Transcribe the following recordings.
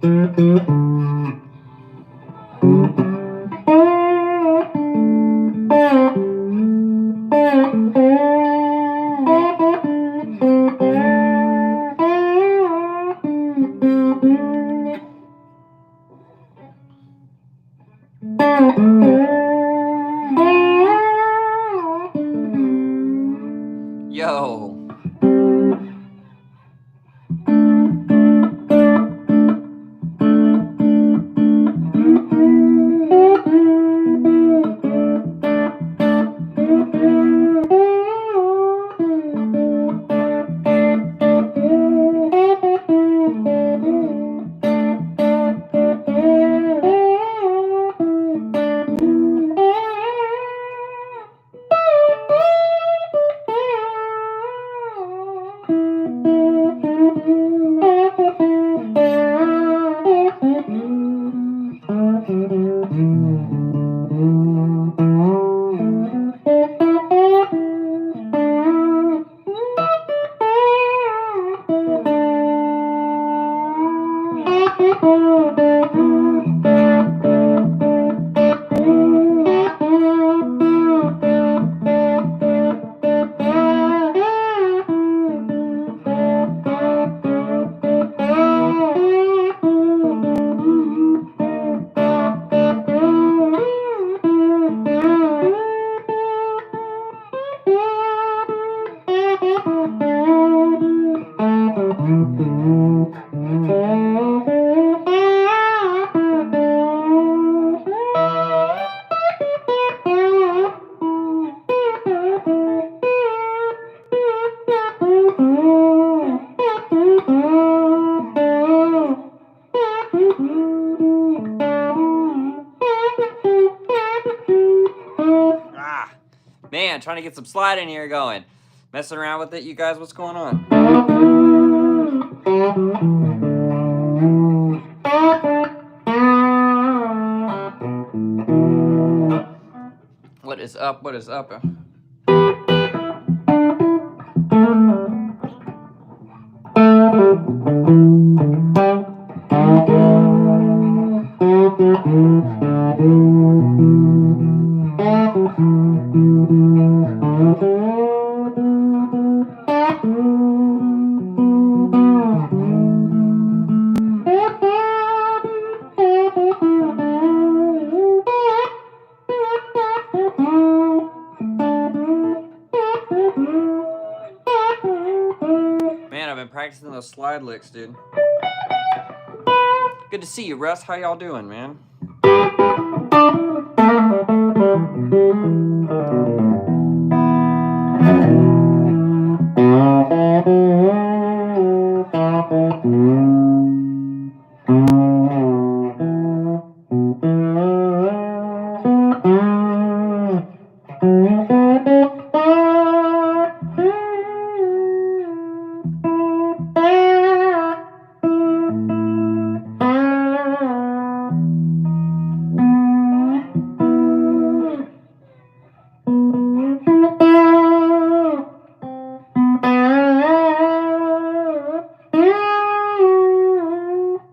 Yo. Man, trying to get some sliding here going. Messing around with it, you guys, what's going on? What is up? What is up? Man, I've been practicing those slide licks, dude. Good to see you, Russ. How y'all doing, man?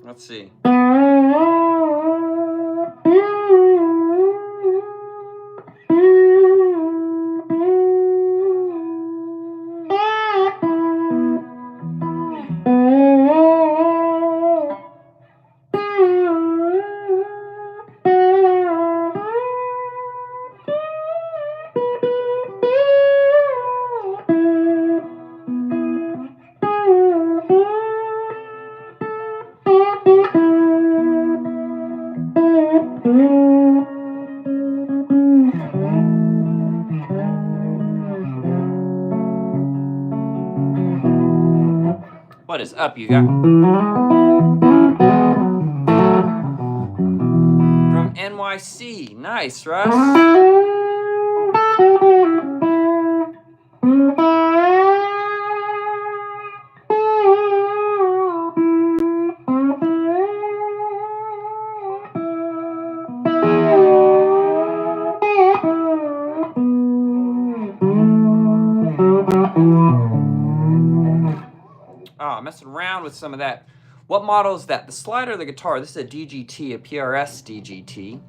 Let's see. What is up, you guys? From NYC. Nice, Russ. Messing around with some of that What model is that? The slide or the guitar? This is a DGT, a PRS DGT.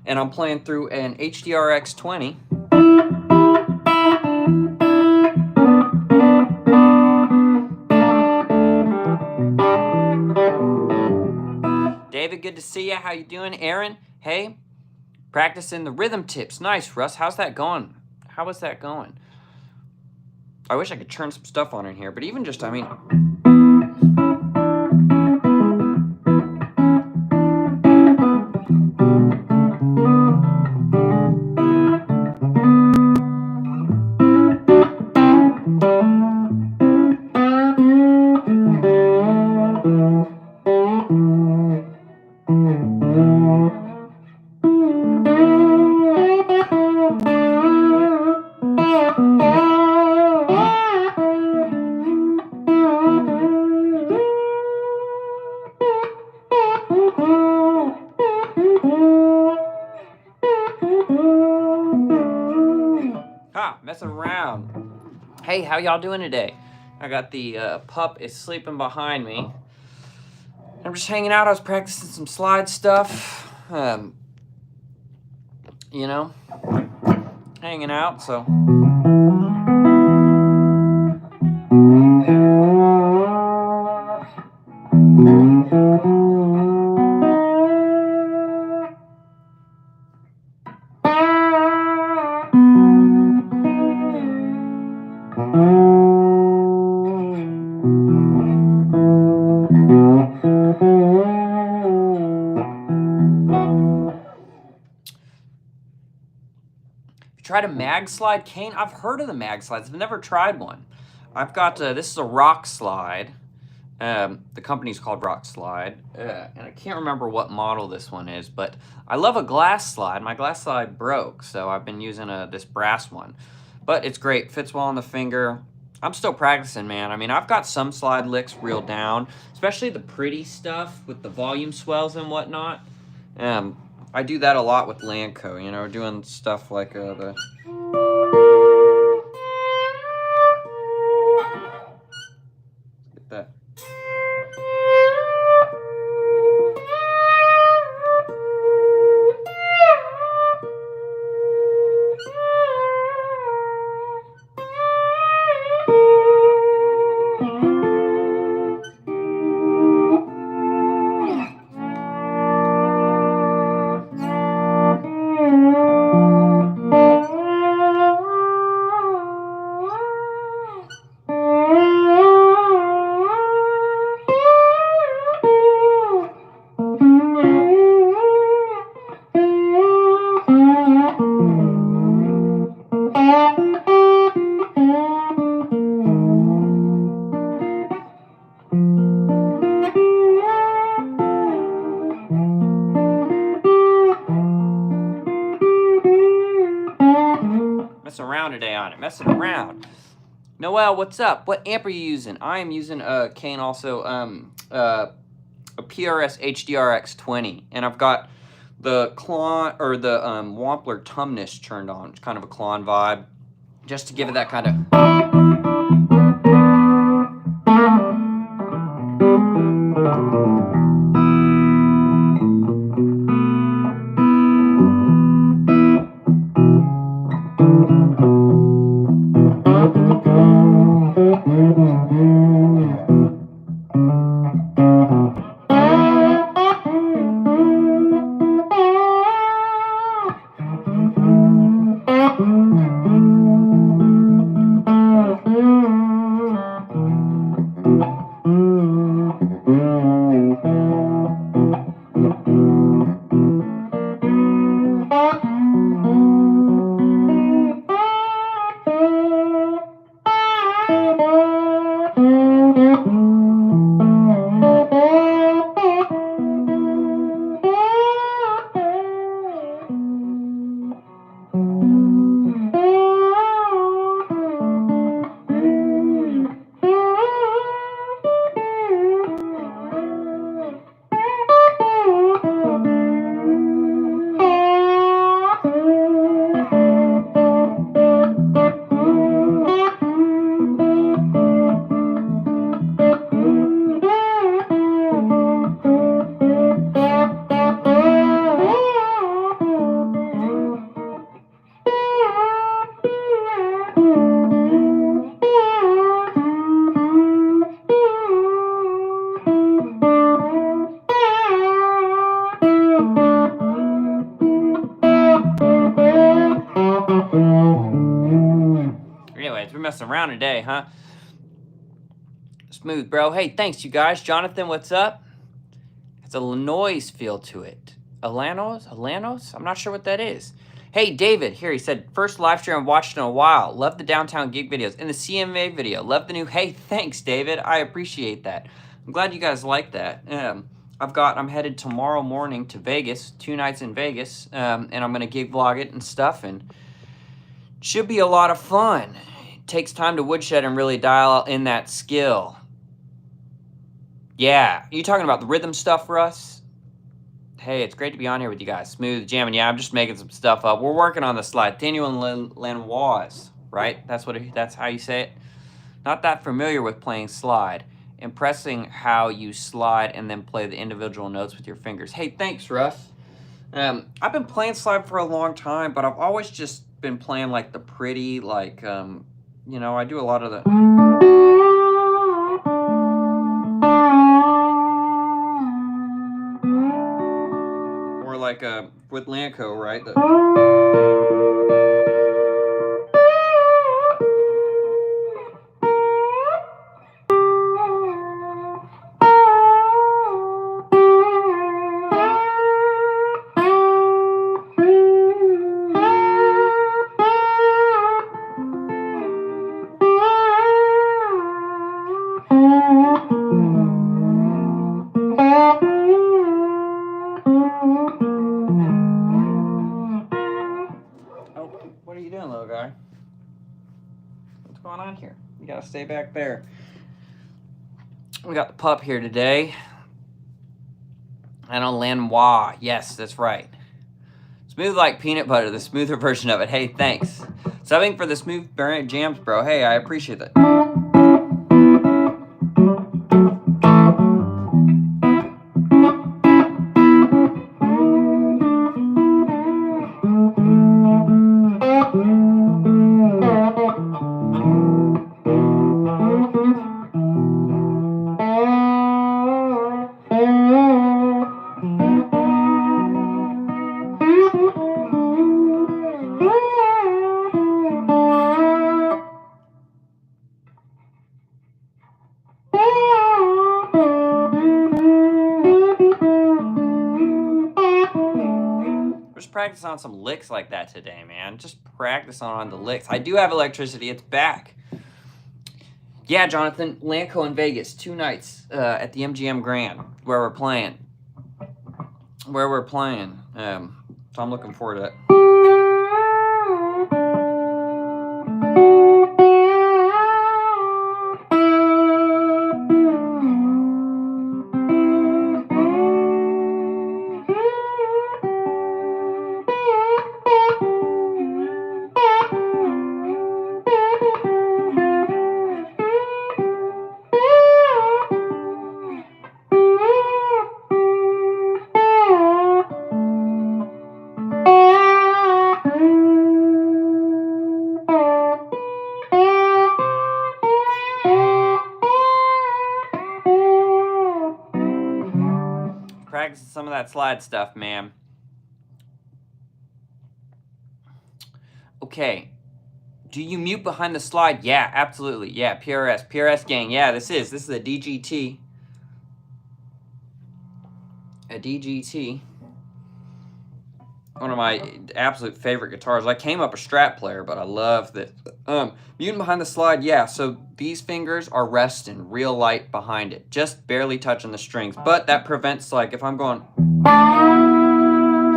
And I'm playing through an HDRX 20. David, good to see you. How you doing? Aaron, hey, practicing the rhythm tips. Nice, Russ. How's that going? How is that going? I wish I could turn some stuff on in here, but even just, I mean... Messing around. Hey, how y'all doing today? I got the pup is sleeping behind me. I'm just hanging out. I was practicing some slide stuff. You know, hanging out, so. Tried a mag slide, Kane? I've heard of the mag slides. I've never tried one. I've got, this is a rock slide. The company's called Rock Slide. And I can't remember what model this one is, but I love a glass slide. My glass slide broke, so I've been using this brass one. But it's great, fits well on the finger. I'm still practicing, man. I mean, I've got some slide licks reeled down, especially the pretty stuff with the volume swells and whatnot. I do that a lot with Lanco, you know, doing stuff like the... Get that. Messing around today on it, messing around. Noel, what's up? What amp are you using? I am using Kane also a PRS HDRX 20, and I've got the Klon or the Wampler Tumnus turned on. It's kind of a Klon vibe, just to give it that kind of. messing around today, huh? Smooth, bro. Hey, thanks, you guys. Jonathan, what's up? It's a Illinois feel to it. Alanos? I'm not sure what that is. Hey, David, here, he said, first live stream I've watched in a while. Love the downtown gig videos and the CMA video. Love the new, hey, thanks, David. I appreciate that. I'm glad you guys like that. I'm headed tomorrow morning to Vegas, 2 nights in Vegas, and I'm going to gig vlog it and stuff, and should be a lot of fun. It takes time to woodshed and really dial in that skill. Yeah, you talking about the rhythm stuff, Russ? Hey, it's great to be on here with you guys. Smooth jamming. Yeah, I'm just making some stuff up. We're working on the slide. Daniel Lanois, right? That's how you say it. Not that familiar with playing slide. Impressing how you slide and then play the individual notes with your fingers. Hey, thanks, Russ. I've been playing slide for a long time, but I've always just been playing like the pretty, like, you know, I do a lot of the... like with Lanco, right? What are you doing, little guy? What's going on here? You gotta stay back there. We got the pup here today. I know Lanois. Yes, that's right. Smooth like peanut butter, the smoother version of it. Hey, thanks. Subbing for the smooth jams, bro. Hey, I appreciate that. Practice on some licks like that today, man. Just practice on the licks. I do have electricity. It's back. Yeah, Jonathan. Lanco in Vegas. 2 nights at the MGM Grand where we're playing. So I'm looking forward to it. Practice some of that slide stuff, man. Okay. Do you mute behind the slide? Yeah, absolutely. Yeah, PRS gang. Yeah, this is a DGT. A DGT. One of my absolute favorite guitars. I came up a Strat player, but I love that. Muting behind the slide, yeah. So these fingers are resting real light behind it, just barely touching the strings. But that prevents, like, if I'm going,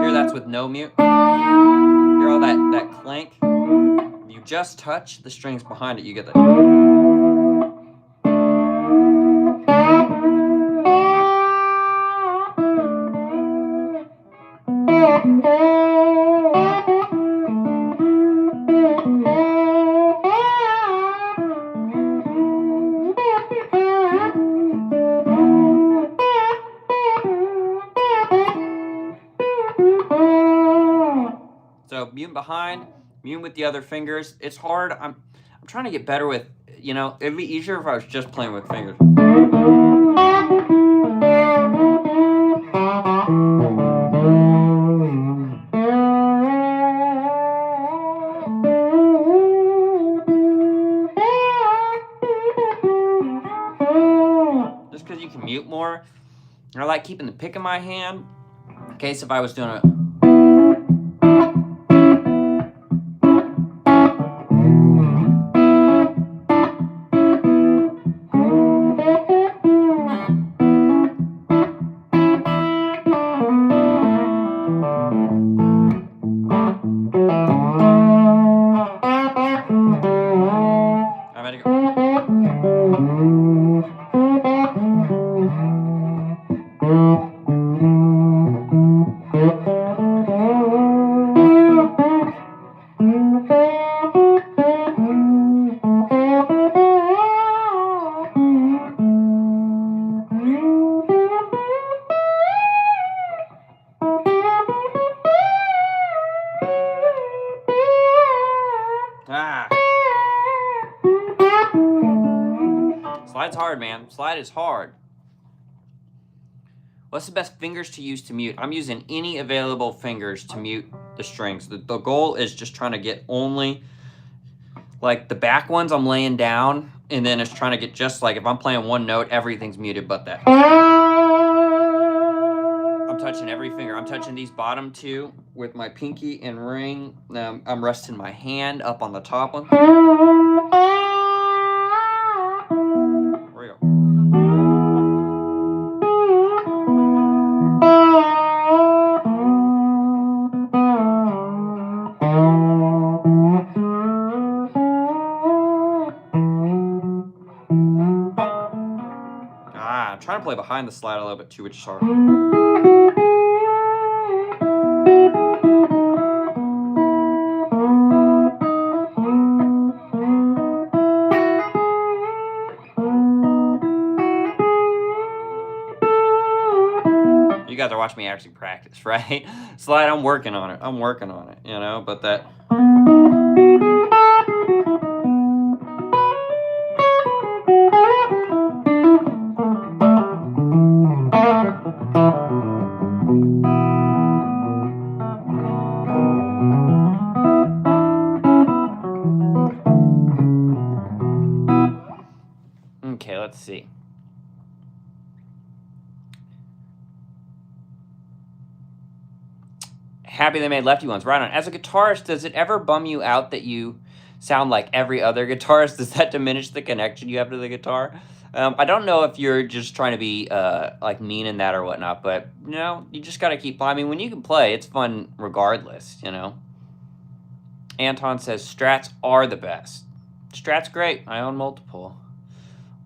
hear that's with no mute. Hear all that clank. You just touch the strings behind it, you get that. So mute behind, mute with the other fingers. It's hard. I'm trying to get better with, you know, it'd be easier if I was just playing with fingers. you can mute more. I like keeping the pick in my hand in case if I was doing a... I'm ready to go. Ah. Slide's hard, man. Slide is hard. What's the best fingers to use to mute? I'm using any available fingers to mute the strings. The goal is just trying to get only, like the back ones I'm laying down, and then it's trying to get just like if I'm playing one note, everything's muted but that. I'm touching every finger. I'm touching these bottom two with my pinky and ring. I'm resting my hand up on the top one. There we go. I'm trying to play behind the slide a little bit too, which is hard. You guys are watching me actually practice, right? Slide, I'm working on it. I'm working on it, you know, but that... Okay, let's see. Happy they made lefty ones. Right on. As a guitarist, does it ever bum you out that you sound like every other guitarist? Does that diminish the connection you have to the guitar? I don't know if you're just trying to be like mean in that or whatnot, but you know, you just got to keep playing. I mean, when you can play, it's fun regardless, you know. Anton says Strats are the best. Strat's great. I own multiple.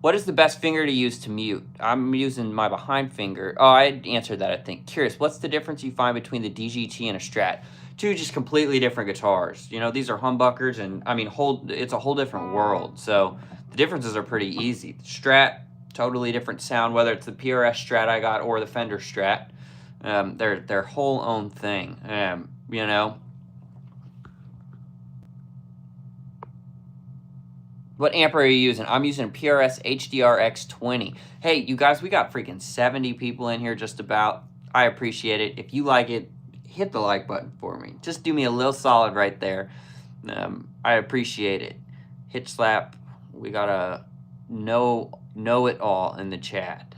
What is the best finger to use to mute? I'm using my behind finger. Oh, I answered that, I think. Curious, what's the difference you find between the DGT and a Strat? Two just completely different guitars. You know, these are humbuckers, and I mean, it's a whole different world. So the differences are pretty easy. The Strat, totally different sound, whether it's the PRS Strat I got or the Fender Strat. They're their whole own thing, you know. What amp are you using? I'm using a PRS HDR X20. Hey, you guys, we got freaking 70 people in here just about. I appreciate it. If you like it, hit the like button for me. Just do me a little solid right there. I appreciate it. Hitch slap. We got a know it all in the chat.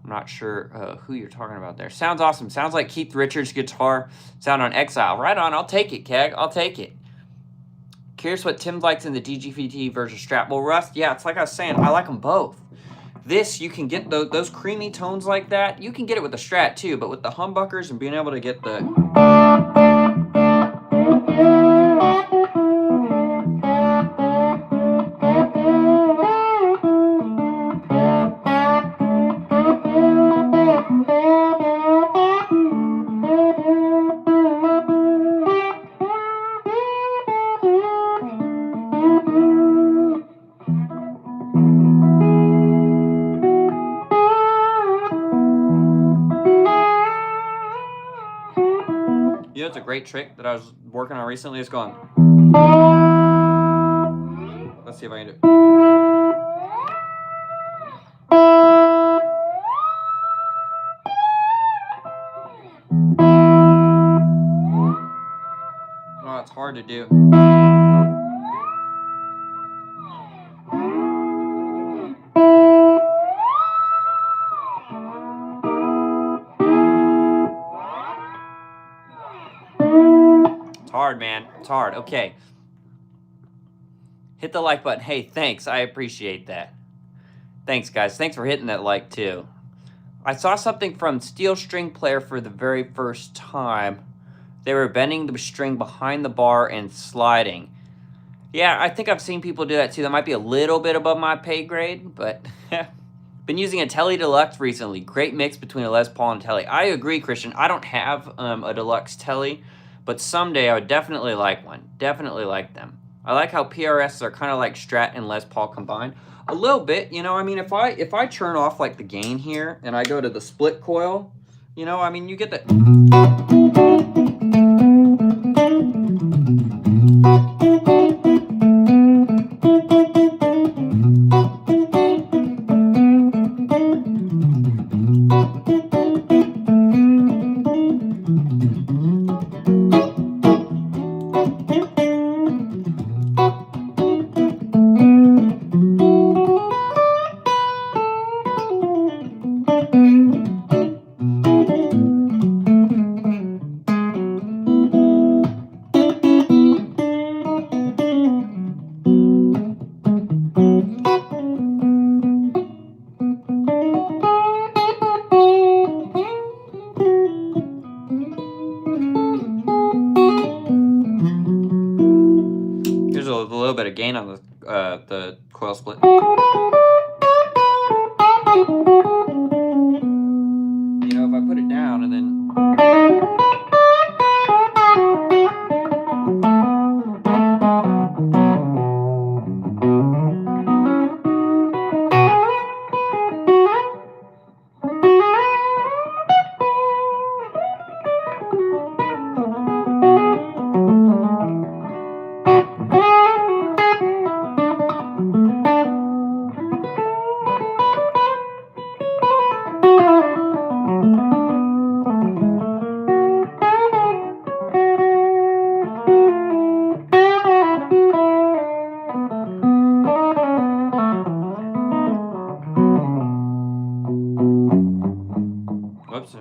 I'm not sure who you're talking about there. Sounds awesome. Sounds like Keith Richards' guitar sound on Exile. Right on. I'll take it, Keg. I'll take it. Curious what Tim likes in the DGT versus Strat. Well, Rust, yeah, it's like I was saying, I like them both. This, you can get those creamy tones like that. You can get it with the Strat too, but with the humbuckers and being able to get the... You know, it's a great trick that I was working on recently. It's going. Let's see if I can do it. Oh, it's hard to do. hard, man. It's hard. Okay. Hit the like button. Hey, thanks. I appreciate that. Thanks, guys. Thanks for hitting that like, too. I saw something from Steel String Player for the very first time. They were bending the string behind the bar and sliding. Yeah, I think I've seen people do that, too. That might be a little bit above my pay grade, but... Been using a Tele Deluxe recently. Great mix between a Les Paul and Tele. I agree, Christian. I don't have a Deluxe Tele, but someday I would definitely like one. Definitely like them. I like how PRS are kind of like Strat and Les Paul combined. A little bit, you know, I mean, if I turn off like the gain here and I go to the split coil, you know, I mean, you get that. Here's a little bit of gain on the coil split. You know, if I put it down and then... Whoops.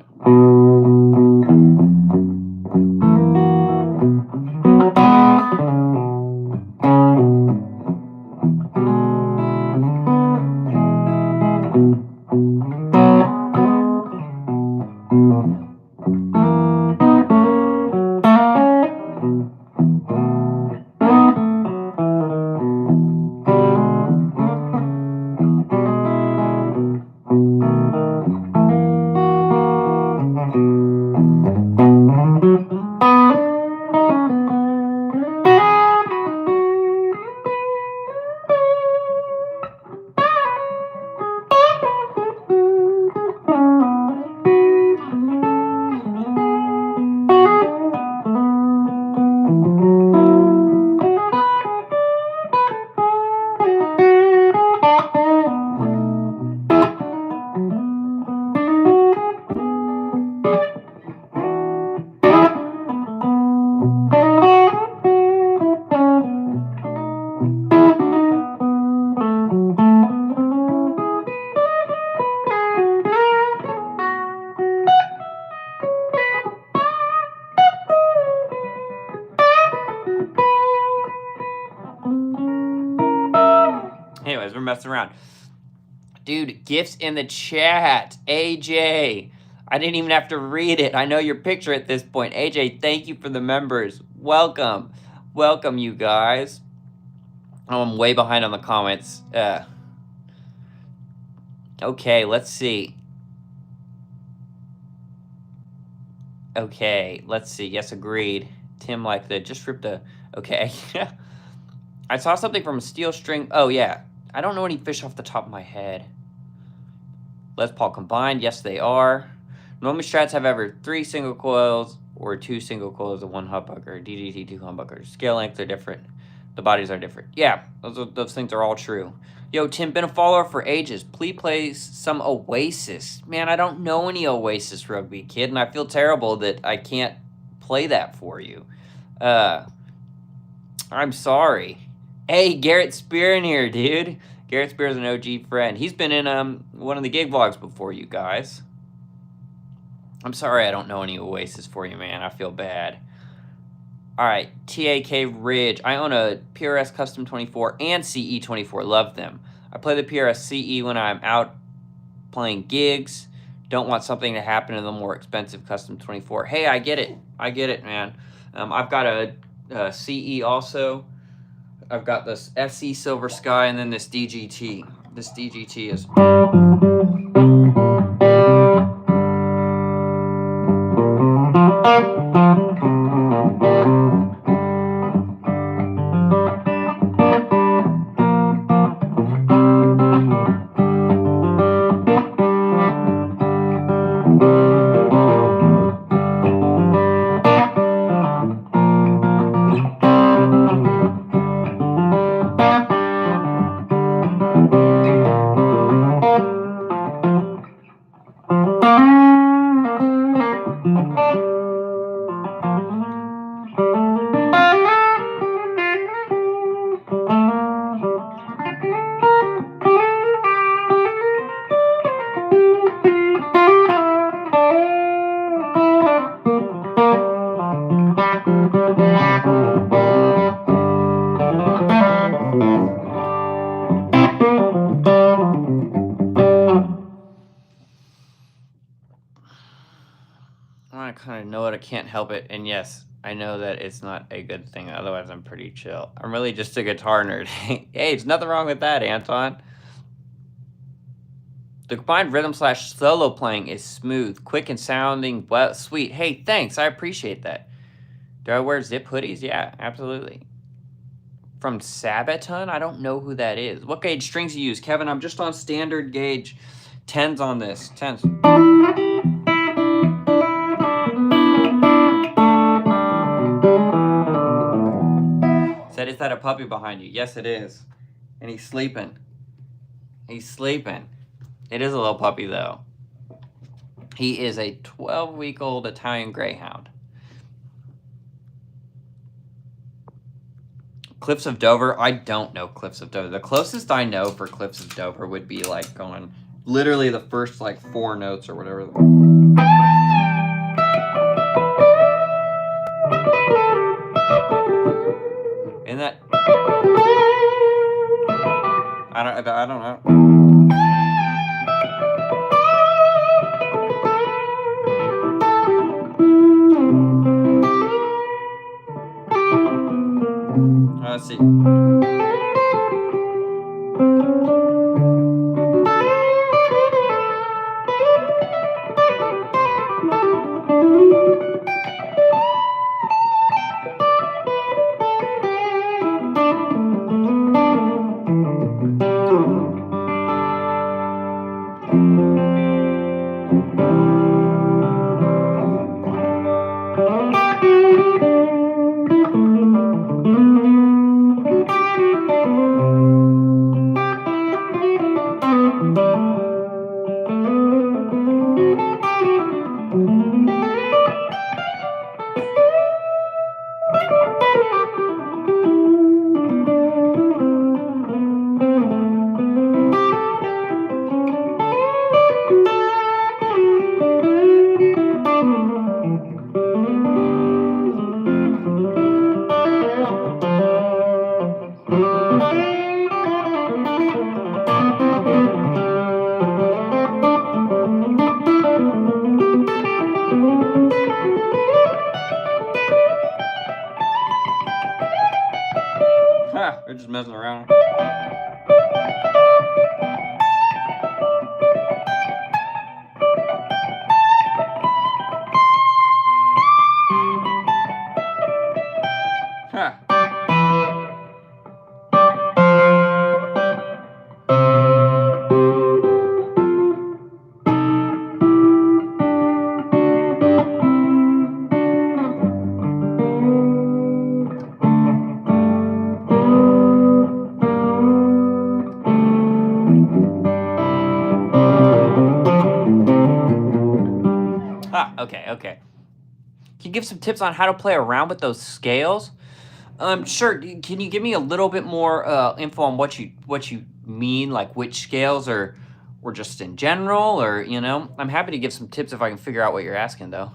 Anyways, we're messing around. Dude, gifts in the chat. AJ. I didn't even have to read it. I know your picture at this point. AJ, thank you for the members. Welcome. Welcome, you guys. Oh, I'm way behind on the comments. Okay, let's see. Okay, let's see. Yes, agreed. Tim liked the just ripped the... Okay. I saw something from Steel String... Oh, yeah. I don't know any fish off the top of my head. Les Paul combined. Yes, they are. Normally, Strats have either 3 single coils or 2 single coils and 1 humbucker. DDT 2 humbuckers. Scale lengths are different. The bodies are different. Yeah, those things are all true. Yo, Tim, been a follower for ages. Please play some Oasis. Man, I don't know any Oasis Rugby, kid, and I feel terrible that I can't play that for you. I'm sorry. Hey, Garrett Spear in here, dude. Garrett Spear is an OG friend. He's been in one of the gig vlogs before, you guys. I'm sorry I don't know any Oasis for you, man. I feel bad. All right, TAK Ridge. I own a PRS Custom 24 and CE 24. Love them. I play the PRS CE when I'm out playing gigs. Don't want something to happen to the more expensive Custom 24. Hey, I get it. I get it, man. I've got a CE also. I've got this SE Silver Sky and then this DGT. This DGT is... I kind of know it. I can't help it. And yes, I know that it's not a good thing. Otherwise, I'm pretty chill. I'm really just a guitar nerd. Hey, there's nothing wrong with that, Anton. The combined rhythm / solo playing is smooth, quick and sounding, well, sweet. Hey, thanks. I appreciate that. Do I wear zip hoodies? Yeah, absolutely. From Sabaton? I don't know who that is. What gauge strings you use? Kevin, I'm just on standard gauge 10s on this. 10s. Is that a puppy behind you? Yes, it is. And he's sleeping. He's sleeping. It is a little puppy, though. He is a 12-week-old Italian Greyhound. Cliffs of Dover? I don't know Cliffs of Dover. The closest I know for Cliffs of Dover would be like going literally the first like 4 notes or whatever. Isn't that? I don't know. Let's see. They're just messing around. Huh. Okay. Can you give some tips on how to play around with those scales? Sure. Can you give me a little bit more info on what you mean, like which scales or just in general, or I'm happy to give some tips if I can figure out what you're asking, though.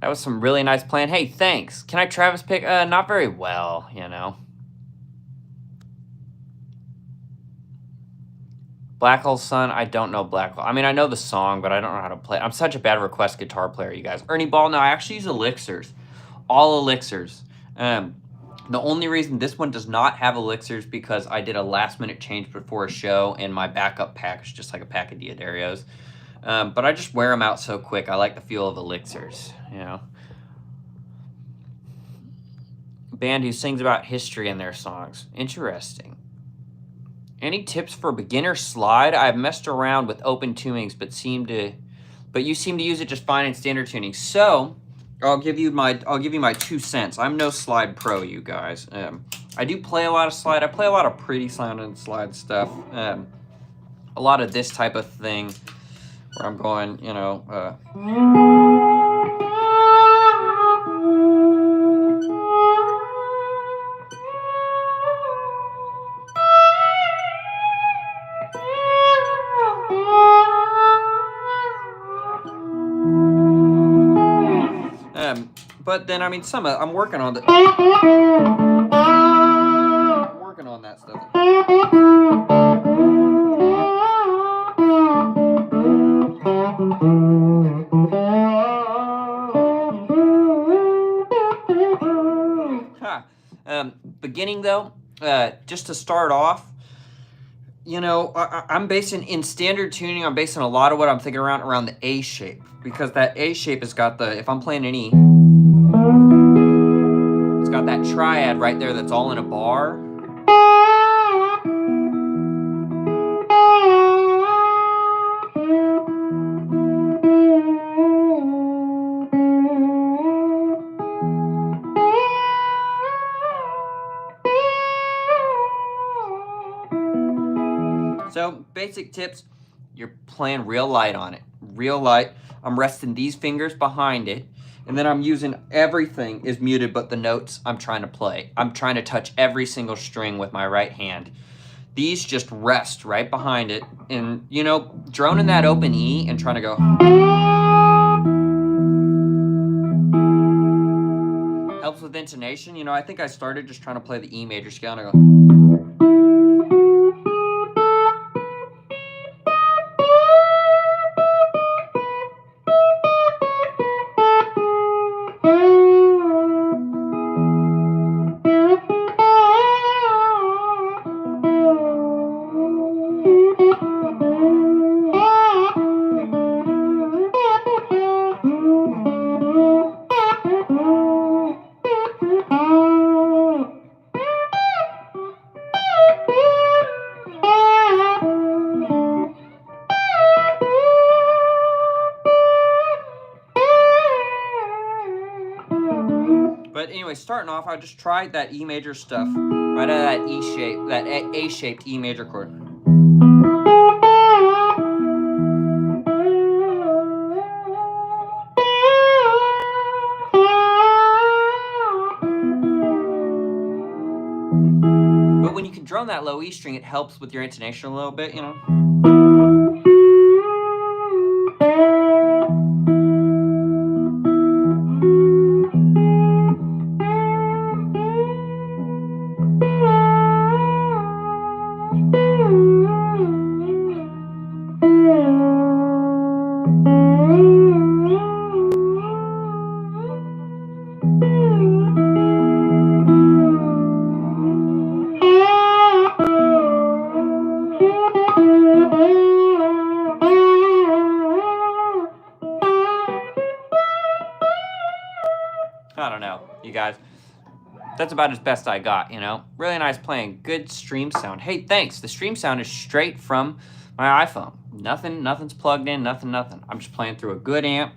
That was some really nice playing. Hey, thanks. Can I Travis pick? Not very well, you know. Black Hole Sun, I don't know Black Hole. I mean, I know the song, but I don't know how to play. I'm such a bad request guitar player, you guys. Ernie Ball, no, I actually use elixirs. All elixirs. The only reason this one does not have elixirs because I did a last-minute change before a show, and my backup pack is just like a pack of Diodario's. But I just wear them out so quick. I like the feel of elixirs, you know. Band who sings about history in their songs. Interesting. Any tips for beginner slide? I've messed around with open tunings, but you seem to use it just fine in standard tuning. So I'll give you my 2 cents. I'm no slide pro, you guys. I do play a lot of slide. I play a lot of pretty sounding slide stuff. A lot of this type of thing where I'm going, you know. But then, I mean, I'm working on that stuff. Beginning though, just to start off, you know, I'm basing in standard tuning. I'm basing a lot of what I'm thinking around the A shape, because that A shape has got if I'm playing an E, it's got that triad right there that's all in a bar. So basic tips, you're playing real light on it. Real light. I'm resting these fingers behind it, and then I'm using everything is muted but the notes I'm trying to play. I'm trying to touch every single string with my right hand. These just rest right behind it, and, you know, droning that open E and trying to go helps with intonation. You know, I think I started just trying to play the E major scale, and I go. But anyway, starting off, I just tried that E major stuff right out of that E shape, that A-shaped E major chord. But when you can drum that low E string, it helps with your intonation a little bit, you know. I don't know, you guys. That's about as best I got, you know. Really nice playing. Good stream sound. Hey, thanks. The stream sound is straight from my iPhone. Nothing's plugged in, nothing. I'm just playing through a good amp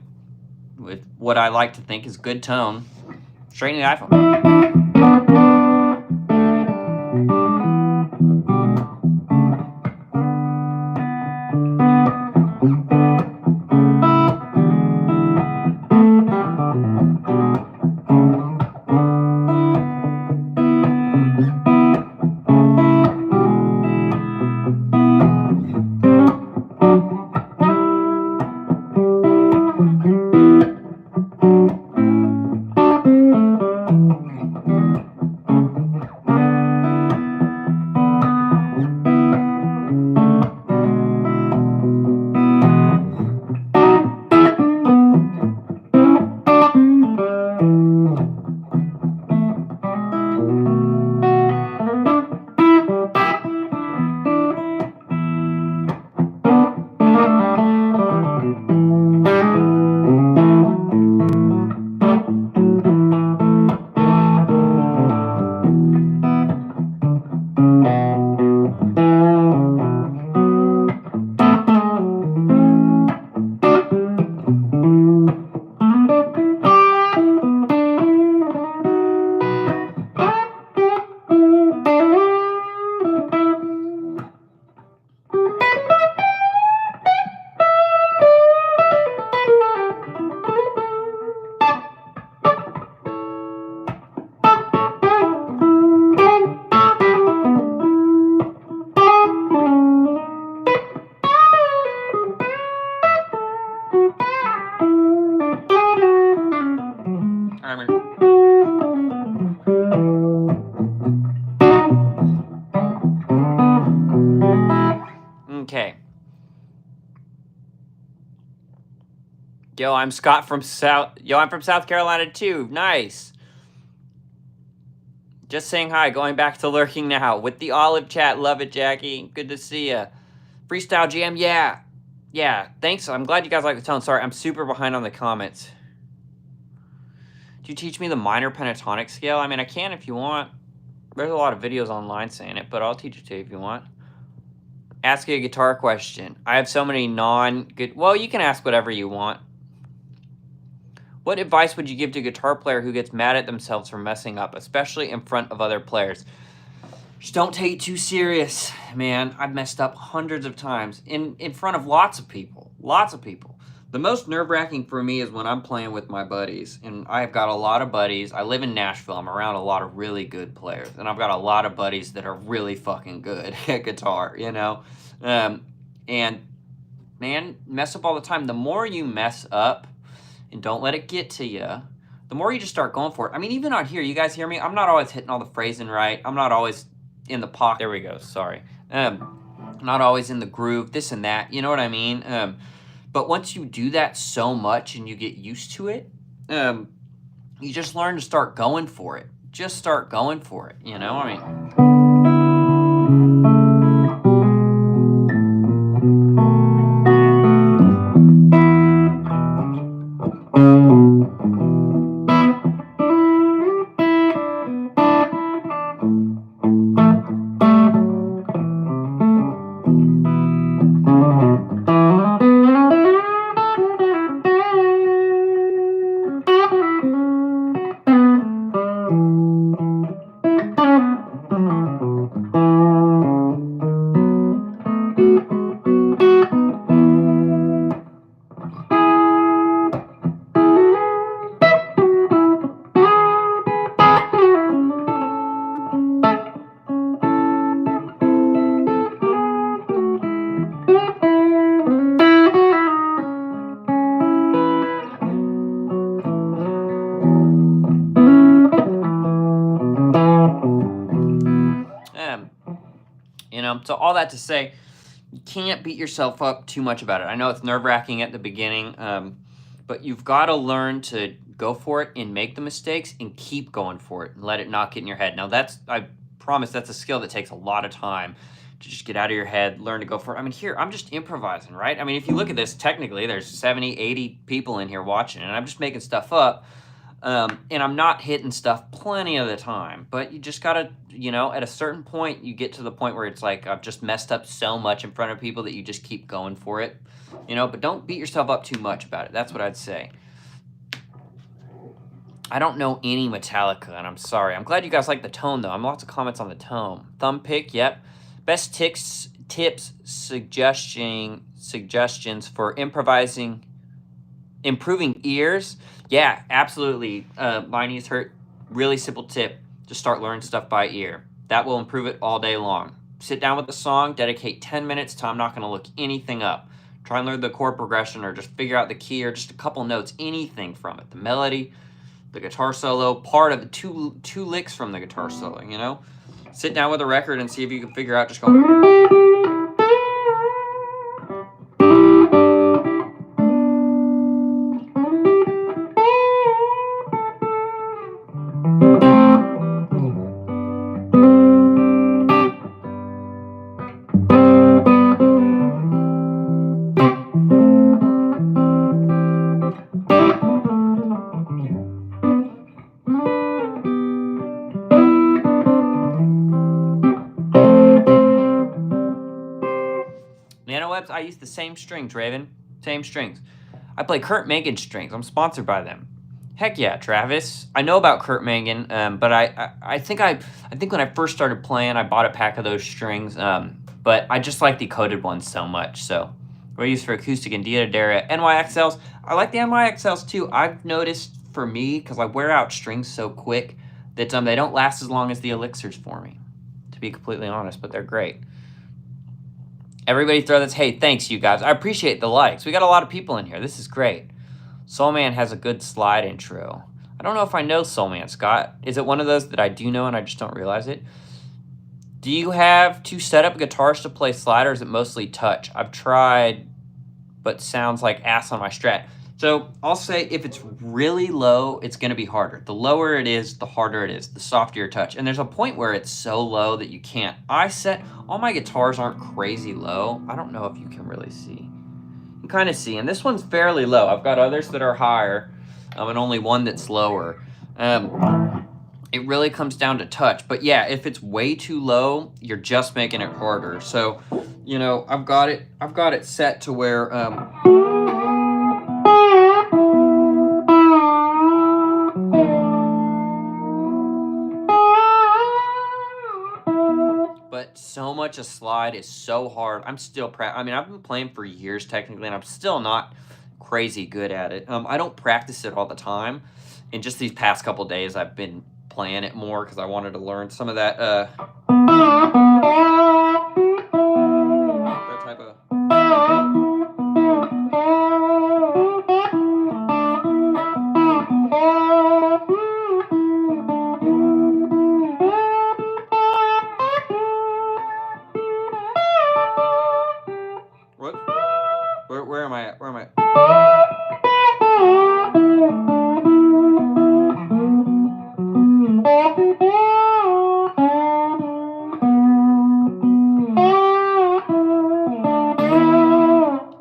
with what I like to think is good tone. Straight in the iPhone. Yo, I'm from South Carolina too. Nice. Just saying hi, going back to lurking now with the olive chat. Love it, Jackie. Good to see ya. Freestyle Jam, yeah. Yeah, thanks. I'm glad you guys like the tone. Sorry, I'm super behind on the comments. Do you teach me the minor pentatonic scale? I mean, I can if you want. There's a lot of videos online saying it, but I'll teach it to you if you want. Ask a guitar question. I have so many non-good... Well, you can ask whatever you want. What advice would you give to a guitar player who gets mad at themselves for messing up, especially in front of other players? Just don't take it too serious, man. I've messed up hundreds of times in front of lots of people. Lots of people. The most nerve-wracking for me is when I'm playing with my buddies, and I've got a lot of buddies. I live in Nashville. I'm around a lot of really good players, and I've got a lot of buddies that are really fucking good at guitar, you know? And, man, mess up all the time. The more you mess up, and don't let it get to you, the more you just start going for it. I mean, even on here, you guys hear me? I'm not always hitting all the phrasing right. I'm not always in the pocket. There we go, sorry. Not always in the groove, this and that, you know what I mean? But once you do that so much and you get used to it, you just learn to start going for it. Just start going for it, you know? I mean... You know, so all that to say, you can't beat yourself up too much about it. I know it's nerve-wracking at the beginning, but you've got to learn to go for it and make the mistakes and keep going for it and let it not get in your head. Now, I promise that's a skill that takes a lot of time to just get out of your head, learn to go for it. I mean, here, I'm just improvising, right? I mean, if you look at this, technically, there's 70, 80 people in here watching, and I'm just making stuff up. And I'm not hitting stuff plenty of the time, but you just gotta, you know, at a certain point, you get to the point where it's like, I've just messed up so much in front of people that you just keep going for it, you know, but don't beat yourself up too much about it. That's what I'd say. I don't know any Metallica, and I'm sorry. I'm glad you guys like the tone, though. I'm lots of comments on the tone. Thumb pick, yep. Best tips, suggestions for improving ears. Yeah, absolutely. My knees hurt. Really simple tip. Just start learning stuff by ear. That will improve it all day long. Sit down with the song, dedicate 10 minutes to I'm not going to look anything up. Try and learn the chord progression or just figure out the key or just a couple notes, anything from it. The melody, the guitar solo, part of it, two licks from the guitar solo, you know? Sit down with a record and see if you can figure out just go... NanoWebs, I use the same strings, Raven. Same strings. I play Kurt Mangan strings. I'm sponsored by them. Heck yeah, Travis. I know about Kurt Mangan, but I think when I first started playing, I bought a pack of those strings, but I just like the coated ones so much. So what I use for acoustic and Diodera NYXLs. I like the NYXLs too. I've noticed for me, because I wear out strings so quick, that they don't last as long as the Elixirs for me, to be completely honest, but they're great. Everybody throw this. Hey, thanks, you guys. I appreciate the likes. We got a lot of people in here. This is great. Soulman has a good slide intro. I don't know if I know Soulman, Scott. Is it one of those that I do know and I just don't realize it? Do you have to set up guitars to play slide, or is it mostly touch? I've tried, but sounds like ass on my Strat. So I'll say if it's really low, it's going to be harder. The lower it is, the harder it is, the softer your touch. And there's a point where it's so low that you can't. All my guitars aren't crazy low. I don't know if you can really see. You can kind of see, and this one's fairly low. I've got others that are higher, and only one that's lower. It really comes down to touch. But yeah, if it's way too low, you're just making it harder. So, you know, I've got it set to where but so much a slide is so hard. I'm still I've been playing for years technically, and I'm still not crazy good at it. I don't practice it all the time. And just these past couple days, I've been playing it more because I wanted to learn some of that that type of. What? Where am I at? Where am I at?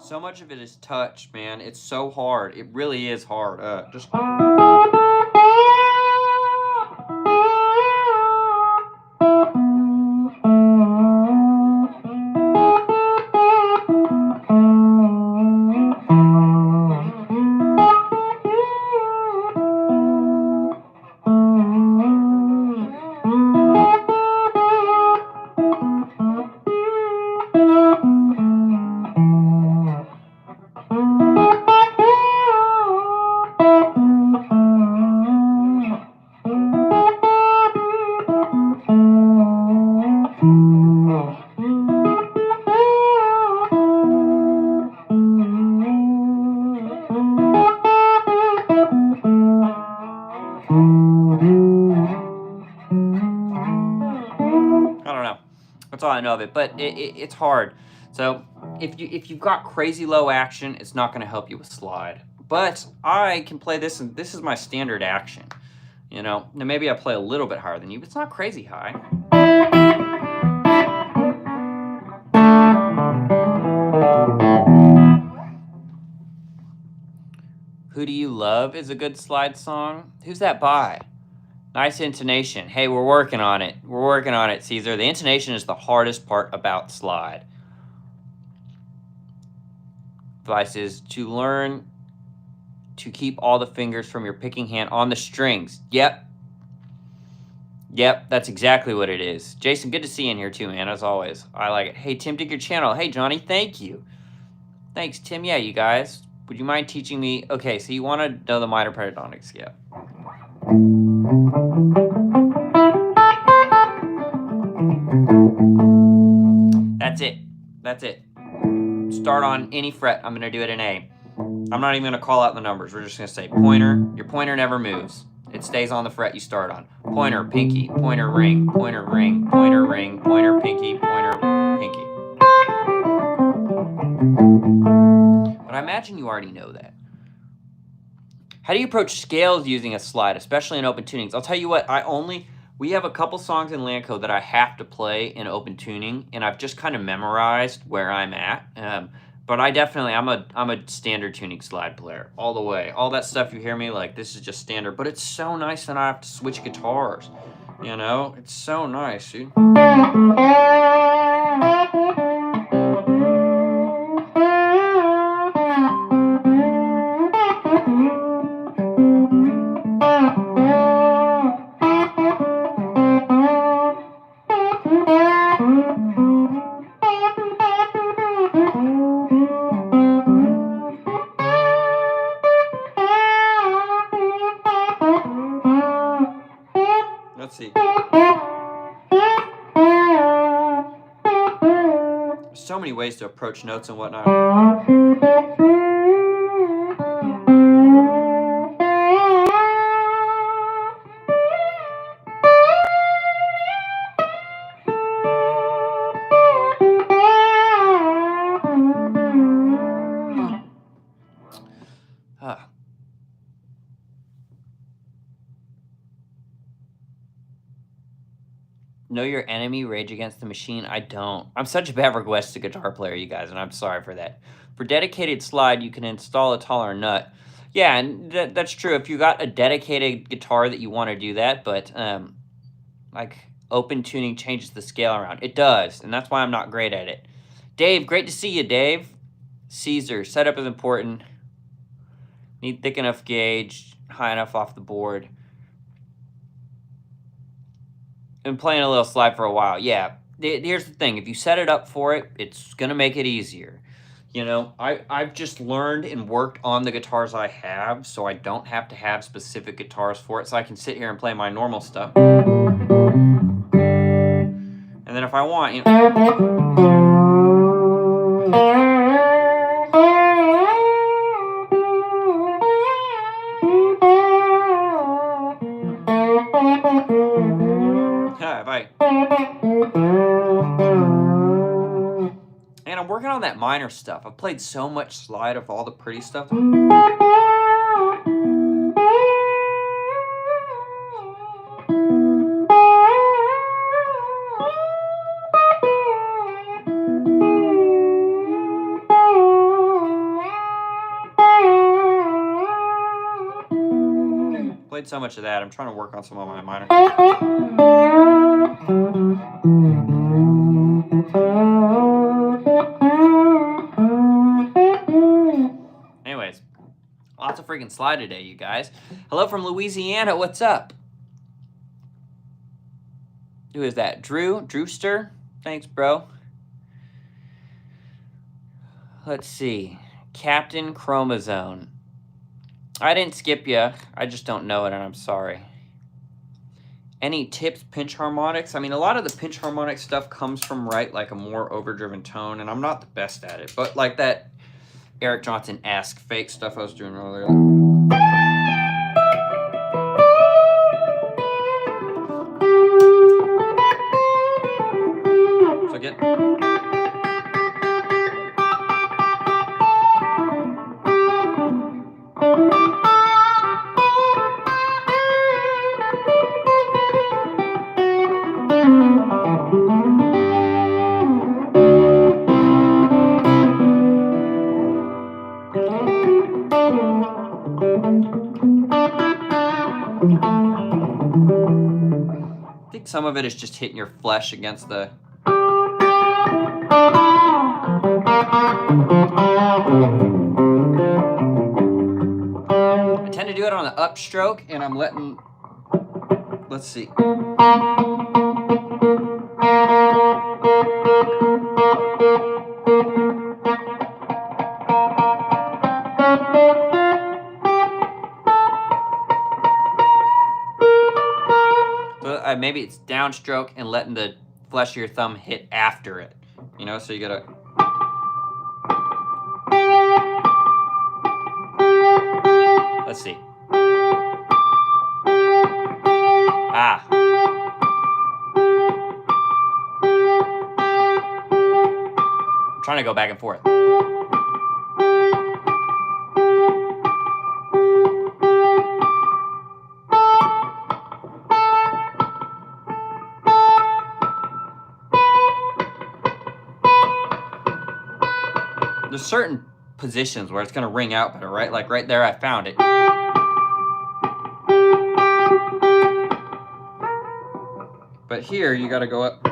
So much of it is touch, man. It's so hard. It really is hard. Just. That's all I know of it, but it's hard. So if you've got crazy low action, it's not going to help you with slide. But I can play this, and this is my standard action. You know, now maybe I play a little bit higher than you, but it's not crazy high. Who Do You Love is a good slide song. Who's that by? Nice intonation. Hey, we're working on it. We're working on it, Caesar. The intonation is the hardest part about slide. Advice is to learn to keep all the fingers from your picking hand on the strings. Yep, that's exactly what it is. Jason, good to see you in here too, man, as always. I like it. Hey, Tim, dig your channel. Hey, Johnny, thank you. Thanks, Tim. Yeah, you guys. Would you mind teaching me? Okay, so you want to know the minor pentatonic scale. That's it. Start on any fret. I'm going to do it in A. I'm not even going to call out the numbers. We're just going to say pointer. Your pointer never moves. It stays on the fret you start on. Pointer, pinky, pointer, ring, pointer, ring, pointer, ring, pointer, pinky, pointer, pinky. But I imagine you already know that. How do you approach scales using a slide, especially in open tunings? I'll tell you what, we have a couple songs in Lanco that I have to play in open tuning, and I've just kind of memorized where I'm at. But I'm a standard tuning slide player all the way. All that stuff you hear me, like, this is just standard. But it's so nice that I have to switch guitars. You know, it's so nice, dude. Let's see. There's so many ways to approach notes and whatnot. Know your enemy, Rage Against the Machine? I don't. I'm such a bad requested guitar player, you guys, and I'm sorry for that. For dedicated slide, you can install a taller nut. Yeah, and that's true. If you got a dedicated guitar that you want to do that, but like open tuning changes the scale around. It does, and that's why I'm not great at it. Dave, great to see you, Dave. Caesar, setup is important. Need thick enough gauge, high enough off the board. Been playing a little slide for a while. Yeah, here's the thing. If you set it up for it, it's going to make it easier. You know, I've just learned and worked on the guitars I have, so I don't have to have specific guitars for it, so I can sit here and play my normal stuff. And then if I want, you know... And I'm working on that minor stuff. I've played so much slide of all the pretty stuff. Played so much of that. I'm trying to work on some of my minor. Anyways, lots of freaking slide today, you guys. Hello from Louisiana. What's up? Who is that? Drewster? Thanks, bro. Let's see. Captain Chromosome. I didn't skip you. I just don't know it, and I'm sorry. Any tips, pinch harmonics? I mean, a lot of the pinch harmonic stuff comes from, right, like a more overdriven tone, and I'm not the best at it. But like that Eric Johnson-esque fake stuff I was doing earlier. So get... I think some of it is just hitting your flesh against the... I tend to do it on the upstroke, and I'm letting... Let's see. Maybe it's downstroke and letting the flesh of your thumb hit after it. You know, so you gotta... Let's see. Ah. I'm trying to go back and forth. There's certain positions where it's going to ring out better, right? Like right there, I found it. But here, you got to go up.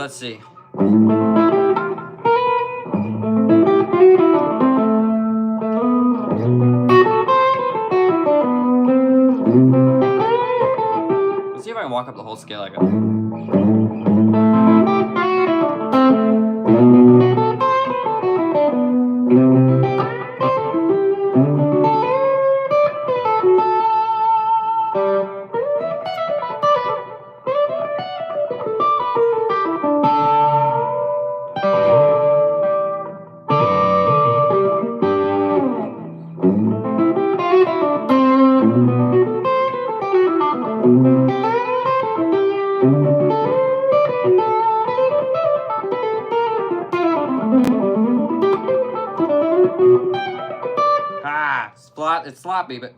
let's see. Let's see if I can walk up the whole scale like that. It's sloppy, but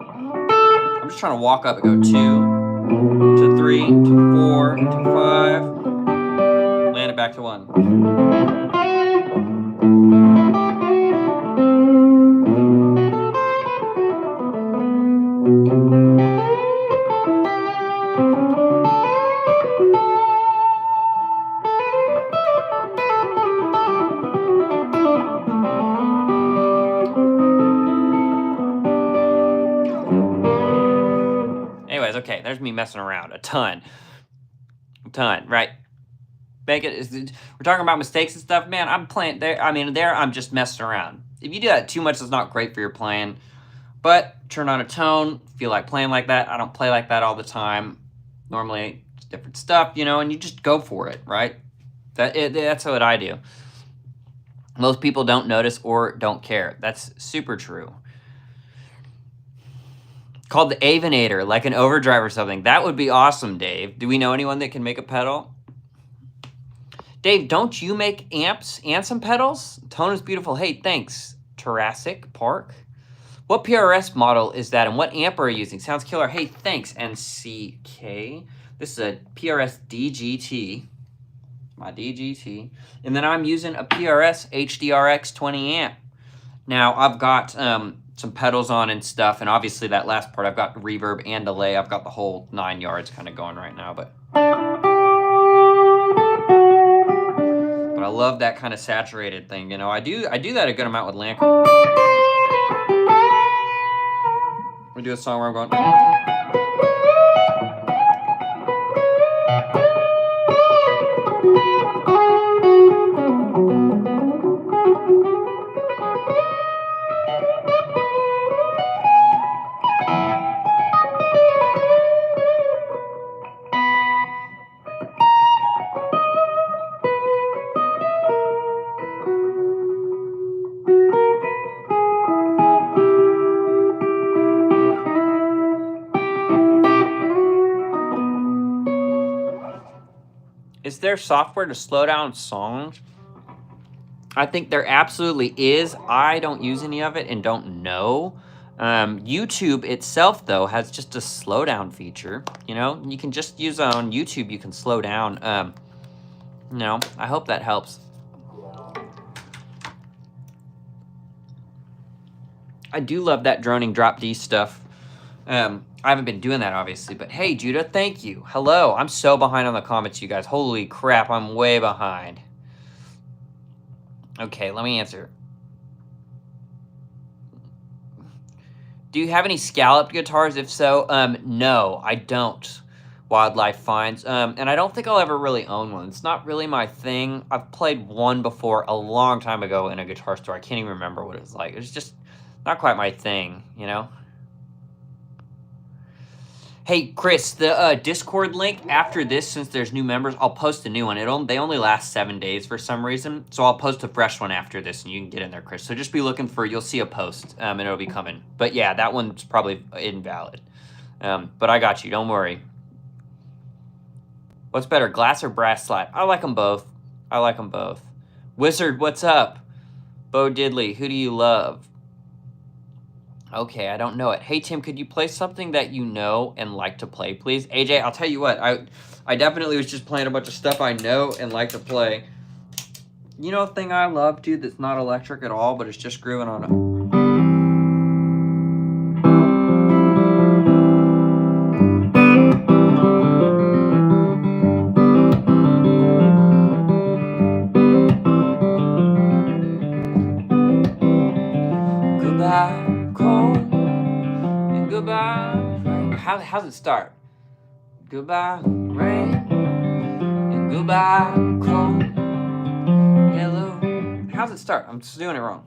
I'm just trying to walk up and go 2 to 3 to 4 to 5, land it back to 1. Okay, there's me messing around a ton, right? We're talking about mistakes and stuff, man. I'm playing there. I mean, I'm just messing around. If you do that too much, it's not great for your playing. But turn on a tone, feel like playing like that. I don't play like that all the time. Normally, it's different stuff, you know, and you just go for it, right? That's what I do. Most people don't notice or don't care. That's super true. Called the Avinator, like an overdrive or something. That would be awesome, Dave. Do we know anyone that can make a pedal? Dave, don't you make amps and some pedals? Tone is beautiful. Hey, thanks. Jurassic Park. What PRS model is that and what amp are you using? Sounds killer. Hey, thanks, NCK. This is a PRS DGT. My DGT. And then I'm using a PRS HDRX 20 amp. Now, I've got some pedals on and stuff, and obviously that last part, I've got reverb and delay. I've got the whole 9 yards kind of going right now, but I love that kind of saturated thing, you know. I do that a good amount with Lancome. We do a song where I'm going. Is there software to slow down songs? I think there absolutely is. I don't use any of it and don't know. YouTube itself, though, has just a slowdown feature. You know, you can just use on YouTube. You can slow down. You know, I hope that helps. I do love that droning drop D stuff. I haven't been doing that, obviously, but hey, Judah, thank you. Hello. I'm so behind on the comments, you guys. Holy crap, I'm way behind. Okay, let me answer. Do you have any scalloped guitars? If so, no, I don't. Wildlife Finds. And I don't think I'll ever really own one. It's not really my thing. I've played one before a long time ago in a guitar store. I can't even remember what it was like. It was just not quite my thing, you know? Hey, Chris, the Discord link after this, since there's new members, I'll post a new one. They only last 7 days for some reason, so I'll post a fresh one after this, and you can get in there, Chris. So just be looking for, you'll see a post, and it'll be coming. But yeah, that one's probably invalid. But I got you, don't worry. What's better, glass or brass slide? I like them both. I like them both. Wizard, what's up? Bo Diddley, who do you love? Okay, I don't know it. Hey, Tim, could you play something that you know and like to play, please? AJ, I'll tell you what. I definitely was just playing a bunch of stuff I know and like to play. You know a thing I love, dude, that's not electric at all, but it's just grooving on it. how's it start? Goodbye, rain, and goodbye, cold, yellow. How's it start? I'm just doing it wrong.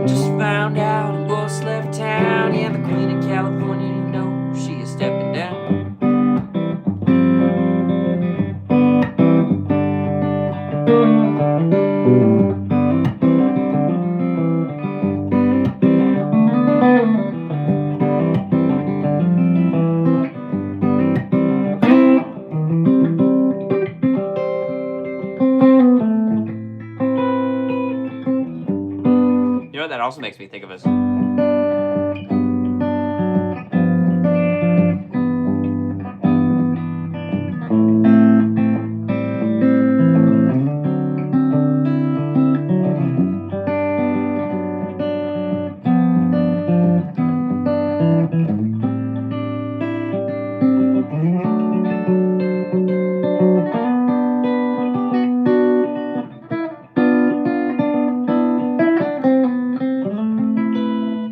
Just found out a boss left town. Yeah, the Queen of California, you know, she is stepping down. You know what that also makes me think of is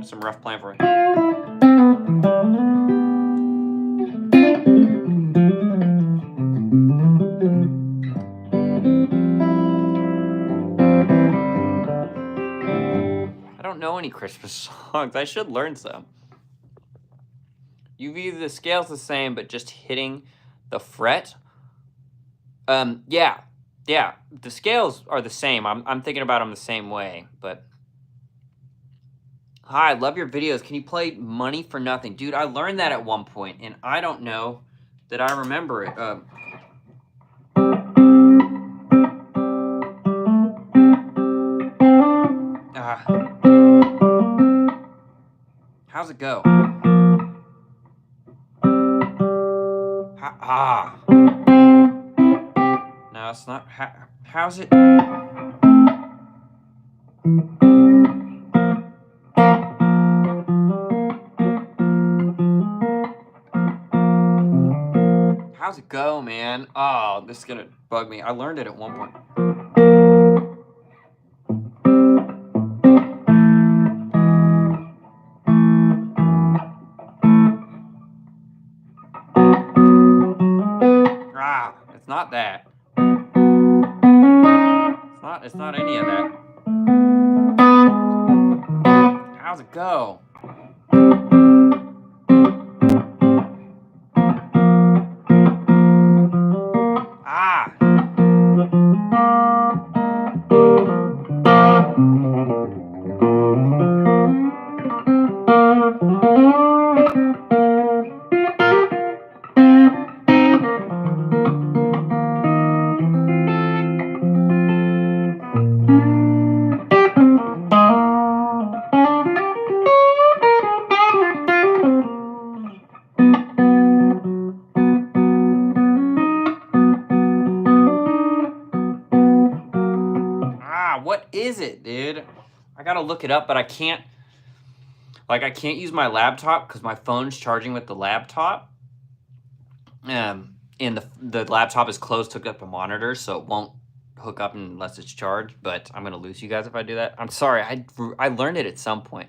some rough playing for you. I don't know any Christmas songs. I should learn some. You view the scale's the same, but just hitting the fret. Yeah. The scales are the same. I'm thinking about them the same way, but. Hi, I love your videos. Can you play Money for Nothing? Dude, I learned that at one point, and I don't know that I remember it. How's it go? No, it's not. How's it? How's it go, man? Oh, this is gonna bug me. I learned it at one point. It's not that. It's not any of that. How's it go? What is it, dude? I gotta look it up, but I can't. Like, I can't use my laptop because my phone's charging with the laptop. And the laptop is closed, hooked up to monitor, so it won't hook up unless it's charged. But I'm gonna lose you guys if I do that. I'm sorry. I learned it at some point.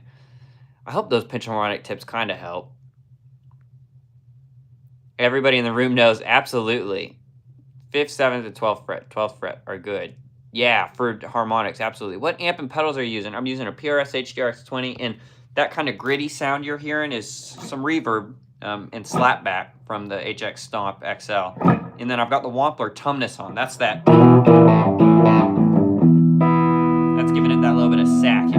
I hope those pinch harmonic tips kind of help. Everybody in the room knows absolutely. 5th, 7th, and 12th fret are good. Yeah, for harmonics, absolutely. What amp and pedals are you using? I'm using a PRS HDR-X20, and that kind of gritty sound you're hearing is some reverb and slapback from the HX Stomp XL. And then I've got the Wampler Tumnus on. That's giving it that little bit of sack.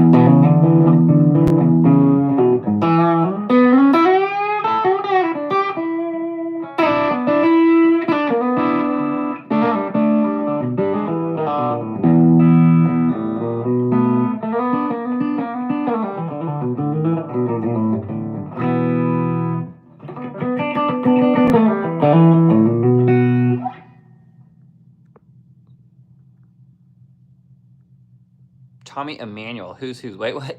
Tommy Emmanuel, who's? Wait, what?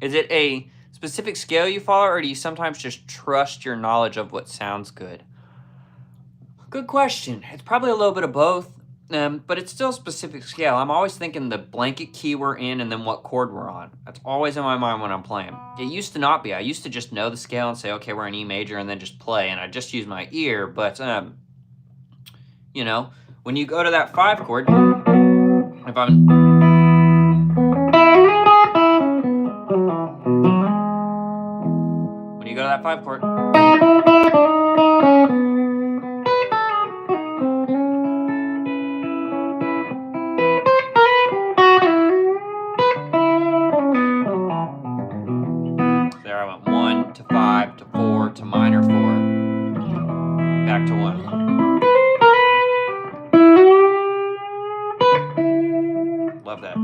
Is it a specific scale you follow, or do you sometimes just trust your knowledge of what sounds good? Good question. It's probably a little bit of both. But it's still a specific scale. I'm always thinking the blanket key we're in and then what chord we're on. That's always in my mind when I'm playing. It used to not be. I used to just know the scale and say, okay, we're in E major and then just play, and I just use my ear. But, you know, when you go to that 5 chord, if I'm... When you go to that 5 chord... There I went 1 to 5 to 4 to minor 4. Back to 1. Love that.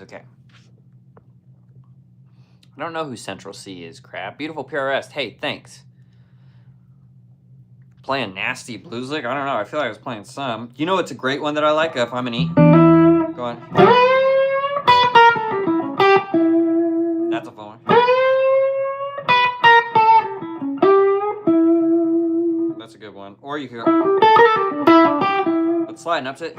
Okay. I don't know who Central C is, crap. Beautiful PRS. Hey, thanks. Playing Nasty Blues Lick? I don't know. I feel like I was playing some. You know what's a great one that I like? If I'm an E. Go on. That's a fun one. That's a good one. Or you could go. Let's slide up to it.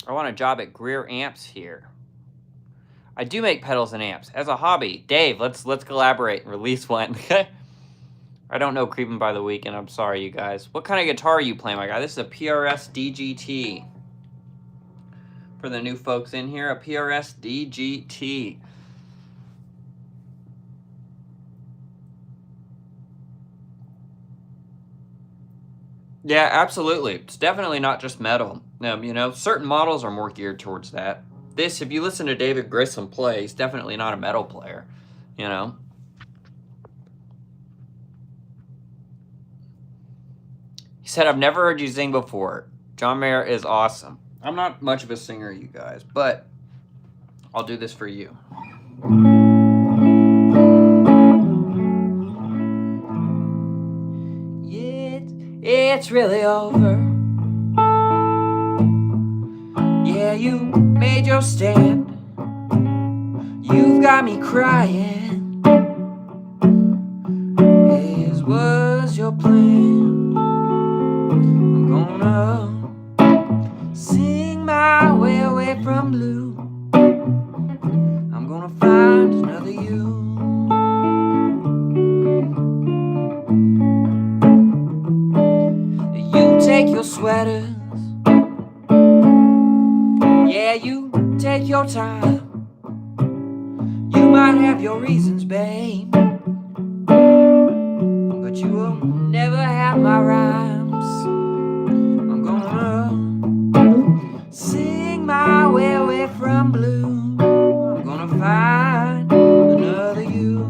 I want a job at Greer Amps here. I do make pedals and amps as a hobby. Dave, let's collaborate and release one. I don't know Creeping by the Weekend. I'm sorry, you guys. What kind of guitar are you playing, my guy? This is a PRS DGT. For the new folks in here, a PRS DGT. Yeah, absolutely. It's definitely not just metal. You know, certain models are more geared towards that. This, if you listen to David Grissom play, he's definitely not a metal player, you know. He said, I've never heard you sing before. John Mayer is awesome. I'm not much of a singer, you guys, but I'll do this for you. It's really over. Yeah, you made your stand. You've got me crying. As was your plan. I'm gonna sing my way away from blue. I'm gonna find another you. Take your sweaters. Yeah, you take your time. You might have your reasons, babe, but you will never have my rhymes. I'm gonna sing my way away from blue. I'm gonna find another you.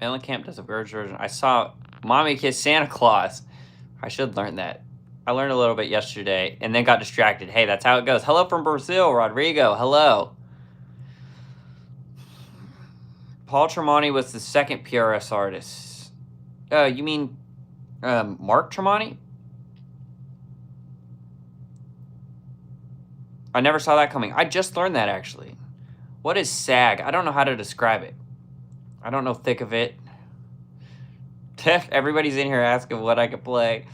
Mellencamp does a version. I saw Mommy Kiss Santa Claus. I should learn that. I learned a little bit yesterday and then got distracted. Hey, that's how it goes. Hello from Brazil, Rodrigo. Hello. Paul Tremonti was the second PRS artist. You mean Mark Tremonti? I never saw that coming. I just learned that, actually. What is SAG? I don't know how to describe it. I don't know thick of it. Everybody's in here asking what I could play.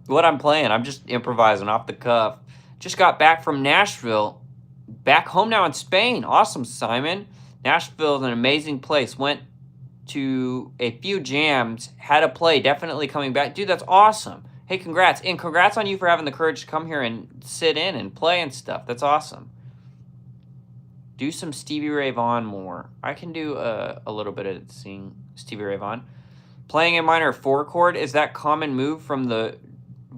What I'm playing. I'm just improvising off the cuff. Just got back from Nashville. Back home now in Spain. Awesome, Simon. Nashville is an amazing place. Went to a few jams. Had a play. Definitely coming back. Dude, that's awesome. Hey, congrats. And congrats on you for having the courage to come here and sit in and play and stuff. That's awesome. Do some Stevie Ray Vaughan more. I can do a little bit of singing Stevie Ray Vaughan. Playing a minor 4 chord, is that common move from the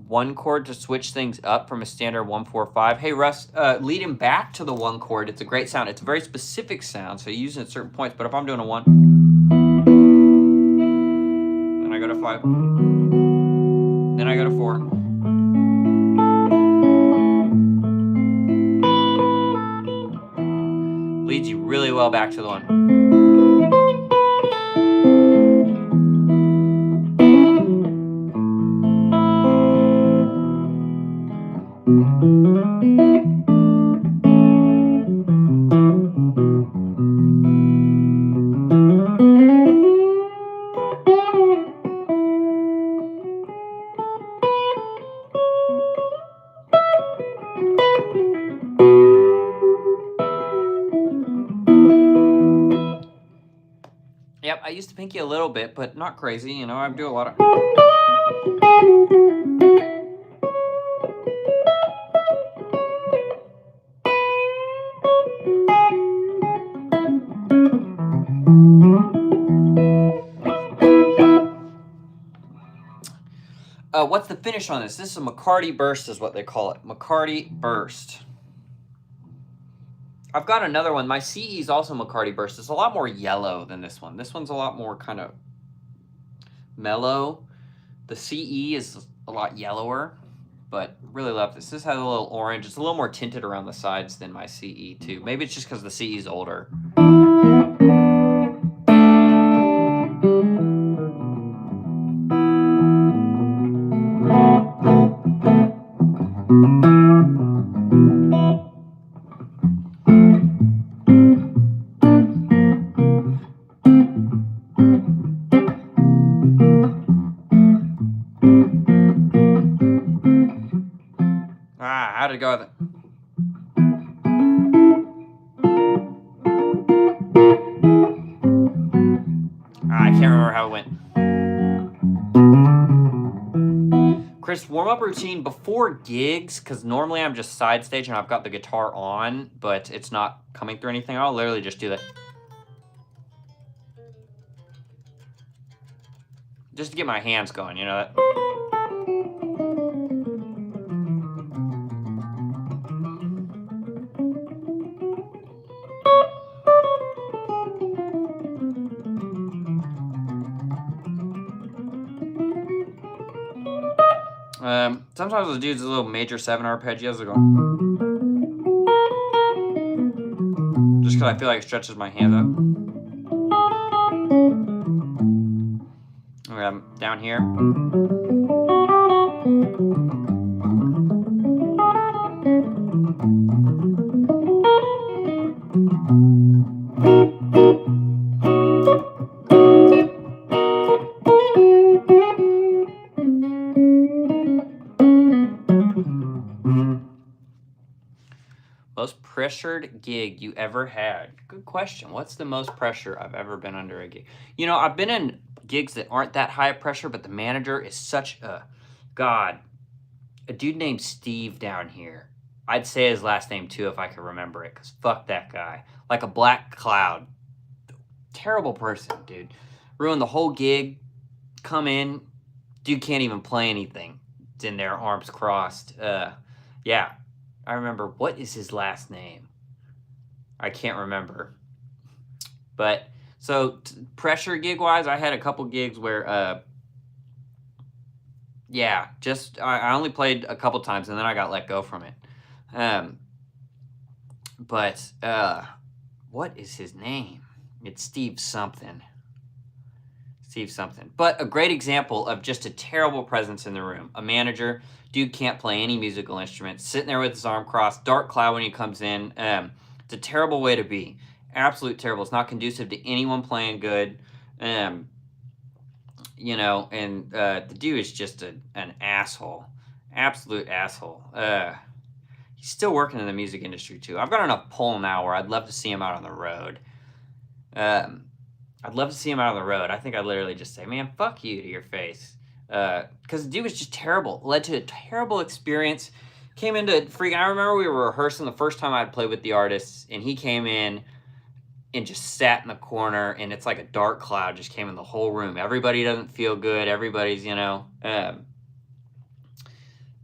1 chord to switch things up from a standard 1-4-5? Hey, Russ, lead him back to the 1 chord. It's a great sound. It's a very specific sound, so you use it at certain points. But if I'm doing a 1, then I go to 5, then I go to 4. Leads you really well back to the 1. Yep, I used to pinky a little bit, but not crazy. You know, I do a lot of... What's the finish on this? This is a McCarty Burst is what they call it. McCarty Burst. I've got another one. My CE is also McCarty Burst. It's a lot more yellow than this one. This one's a lot more kind of mellow. The CE is a lot yellower, but really love this. This has a little orange. It's a little more tinted around the sides than my CE too. Maybe it's just because the CE is older. How did it go with it? I can't remember how it went. Chris, warm-up routine before gigs, because normally I'm just side stage and I've got the guitar on, but it's not coming through anything. I'll literally just do that. Just to get my hands going, you know that. Sometimes those dudes, little major 7 arpeggios are going. Just because I feel like it stretches my hands out. Okay, I'm down here. Most pressured gig you ever had? Good question. What's the most pressure I've ever been under a gig? You know, I've been in gigs that aren't that high pressure, but the manager is such a... God. A dude named Steve down here. I'd say his last name too if I could remember it, because fuck that guy. Like a black cloud. Terrible person, dude. Ruined the whole gig. Come in. Dude can't even play anything. It's in there, arms crossed. Yeah. I remember, what is his last name? I can't remember. But So pressure gig wise, I had a couple gigs where yeah, just I only played a couple times and then I got let go from it. But what is his name? It's Steve something. Steve something. But a great example of just a terrible presence in the room. A manager, dude can't play any musical instrument, sitting there with his arm crossed, dark cloud when he comes in. It's a terrible way to be. Absolute terrible. It's not conducive to anyone playing good. You know, and the dude is just an asshole. Absolute asshole. He's still working in the music industry too. I've got enough pull now where I'd love to see him out on the road. I'd love to see him out on the road. I think I'd literally just say, man, fuck you to your face. Because the dude was just terrible. Led to a terrible experience. Came into freaking... I remember we were rehearsing the first time I'd played with the artists, and he came in and just sat in the corner, and it's like a dark cloud just came in the whole room. Everybody doesn't feel good. Everybody's, you know...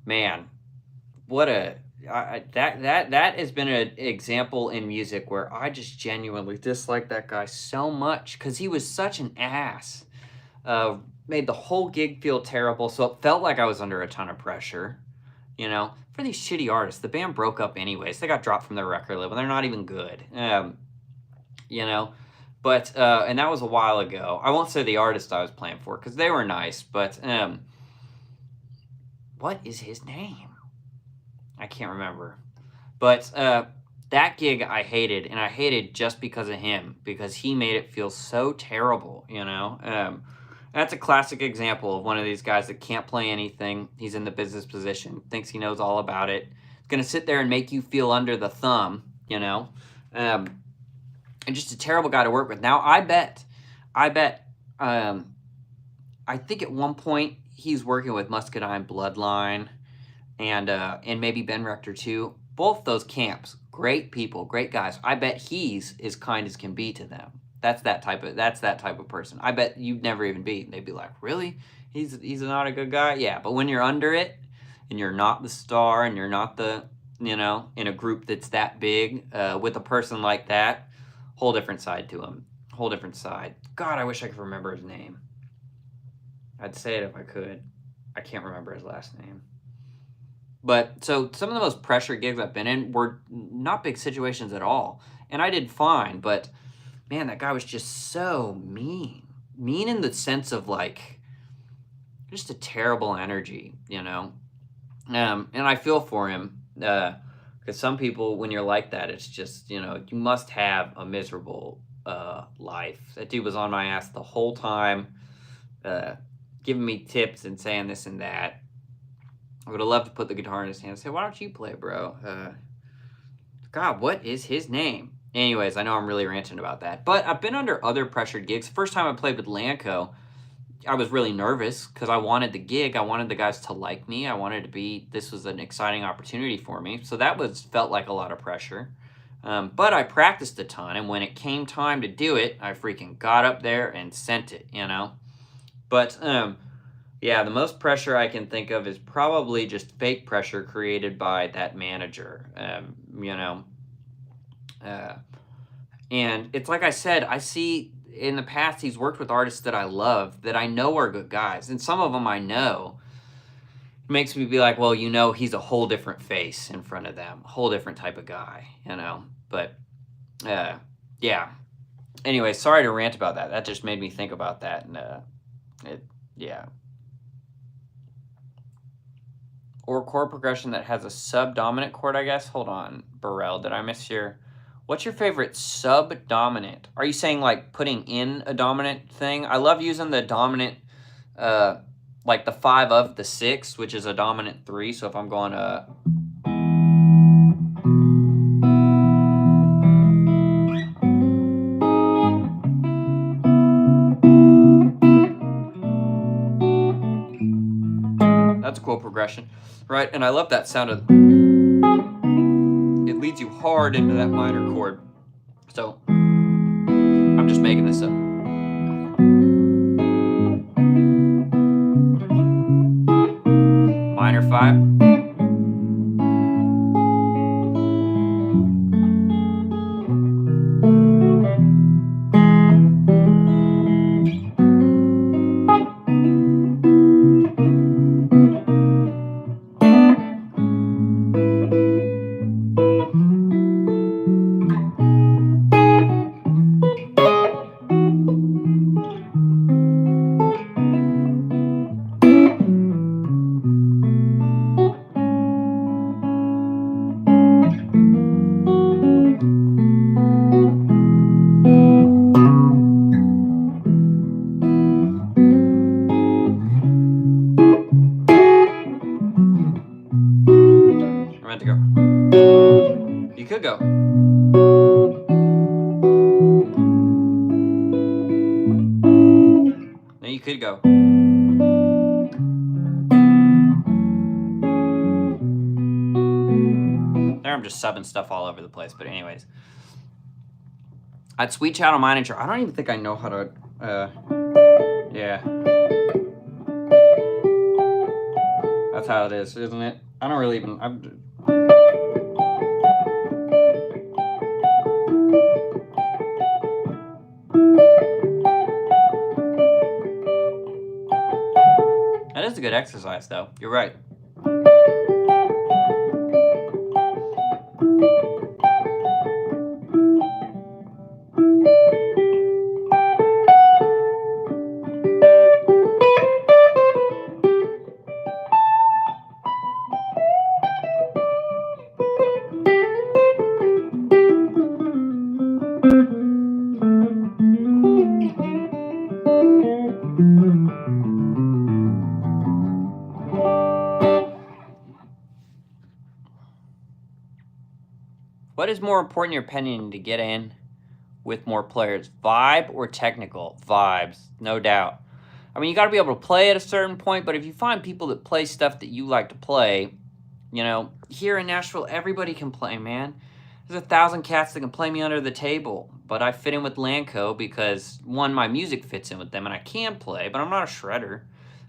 man, what a... that has been an example in music where I just genuinely dislike that guy so much because he was such an ass. Made the whole gig feel terrible, so it felt like I was under a ton of pressure. You know, for these shitty artists, the band broke up anyways. They got dropped from their record label. They're not even good. You know, but and that was a while ago. I won't say the artist I was playing for because they were nice, but what is his name? I can't remember. But that gig I hated, and I hated just because of him, because he made it feel so terrible, you know? That's a classic example of one of these guys that can't play anything. He's in the business position, thinks he knows all about it. He's going to sit there and make you feel under the thumb, you know? And just a terrible guy to work with. Now, I bet, I think at one point he's working with Muscadine Bloodline, and maybe Ben Rector too. Both those camps, great people, great guys. I bet he's as kind as can be to them. That's that type of person. I bet you'd never even be. They'd be like, really? He's not a good guy? Yeah, but when you're under it, and you're not the star, and you're not the, you know, in a group that's that big, with a person like that, whole different side to him. Whole different side. God, I wish I could remember his name. I'd say it if I could. I can't remember his last name. But so some of the most pressure gigs I've been in were not big situations at all. And I did fine, but man, that guy was just so mean. Mean in the sense of like just a terrible energy, you know? And I feel for him, because some people, when you're like that, it's just, you know, you must have a miserable life. That dude was on my ass the whole time, giving me tips and saying this and that. I would have loved to put the guitar in his hand and say, why don't you play, bro? God, what is his name? Anyways, I know I'm really ranting about that. But I've been under other pressured gigs. The first time I played with Lanco, I was really nervous because I wanted the gig. I wanted the guys to like me. I wanted to be, this was an exciting opportunity for me. So that felt like a lot of pressure. But I practiced a ton. And when it came time to do it, I freaking got up there and sent it, you know? But, yeah, the most pressure I can think of is probably just fake pressure created by that manager, you know. And it's like I said, I see in the past he's worked with artists that I love, that I know are good guys. And some of them I know. It makes me be like, well, you know, he's a whole different face in front of them. A whole different type of guy, you know. But, yeah. Anyway, sorry to rant about that. That just made me think about that. And, yeah. Or chord progression that has a sub-dominant chord, I guess. Hold on, Burrell, did I miss your... What's your favorite sub-dominant? Are you saying, like, putting in a dominant thing? I love using the dominant, like the 5 of the 6, which is a dominant 3. So if I'm going that's a cool progression, right? And I love that sound of... It leads you hard into that minor chord. So, I'm just making this up. Minor 5. could go. There I'm just subbing stuff all over the place, but anyways. I'd Sweet Child of Mine intro. I don't even think I know how to, yeah. That's how it is, isn't it? I don't really even, that is a good exercise, though. You're right. What is more important, in your opinion, to get in with more players? Vibe or technical? Vibes, no doubt. I mean, you got to be able to play at a certain point, but if you find people that play stuff that you like to play, you know, here in Nashville, everybody can play, man. There's 1,000 cats that can play me under the table, but I fit in with Lanco because, one, my music fits in with them, and I can play, but I'm not a shredder.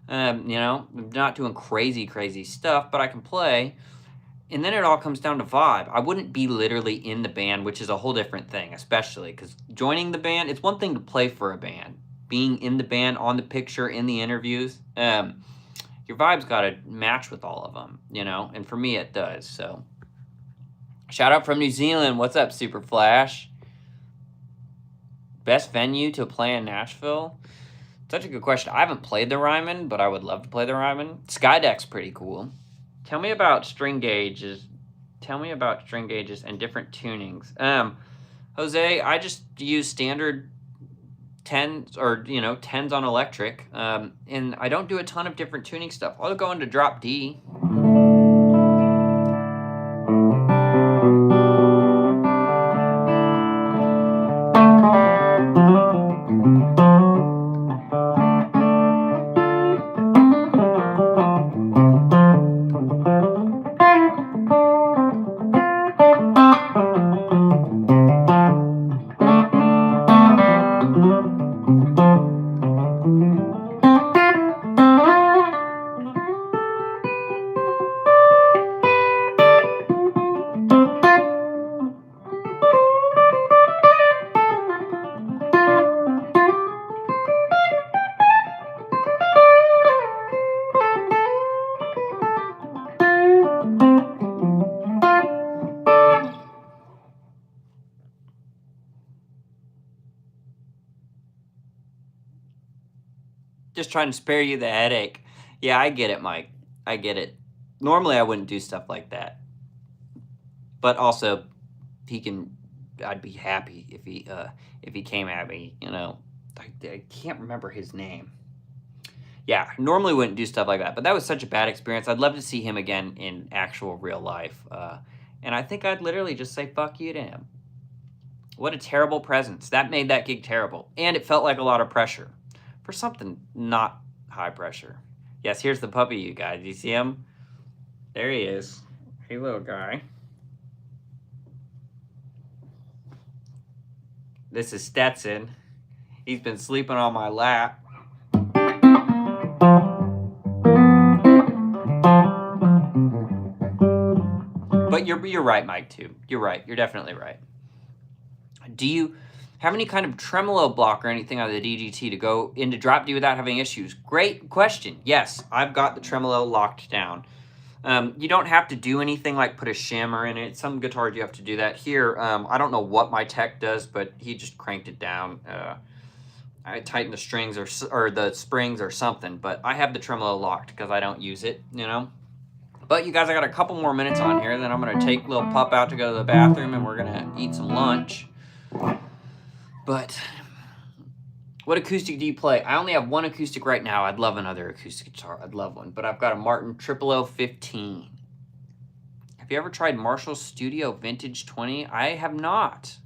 You know, I'm not doing crazy stuff, but I can play. And then it all comes down to vibe. I wouldn't be literally in the band, which is a whole different thing, especially because joining the band, it's one thing to play for a band. Being in the band, on the picture, in the interviews, your vibe's got to match with all of them, you know? And for me, it does, so. Shout out from New Zealand. What's up, Super Flash? Best venue to play in Nashville? Such a good question. I haven't played the Ryman, but I would love to play the Ryman. Skydeck's pretty cool. Tell me about string gauges. Tell me about string gauges and different tunings. Jose, I just use standard 10s or, you know, 10s on electric. And I don't do a ton of different tuning stuff. I'll go into drop D. Just trying to spare you the headache. Yeah, I get it, Mike. I get it. Normally, I wouldn't do stuff like that. But also, I'd be happy if he came at me, you know. I can't remember his name. Yeah, normally wouldn't do stuff like that. But that was such a bad experience. I'd love to see him again in actual real life. And I think I'd literally just say, fuck you to him. What a terrible presence. That made that gig terrible. And it felt like a lot of pressure. For something not high pressure. Yes, here's the puppy, you guys. You see him? There he is. Hey, little guy. This is Stetson. He's been sleeping on my lap. But you're right, Mike, too. You're right. You're definitely right. Do you have any kind of tremolo block or anything on the DGT to go into drop D without having issues? Great question. Yes, I've got the tremolo locked down. You don't have to do anything like put a shimmer in it. Some guitars you have to do that. Here, I don't know what my tech does, but he just cranked it down. I tightened the strings or the springs or something, but I have the tremolo locked because I don't use it, you know? But you guys, I got a couple more minutes on here, then I'm going to take little pup out to go to the bathroom and we're going to eat some lunch. But what acoustic do you play? I only have one acoustic right now. I'd love another acoustic guitar. I'd love one. But I've got a Martin 0015. Have you ever tried Marshall Studio Vintage 20? I have not.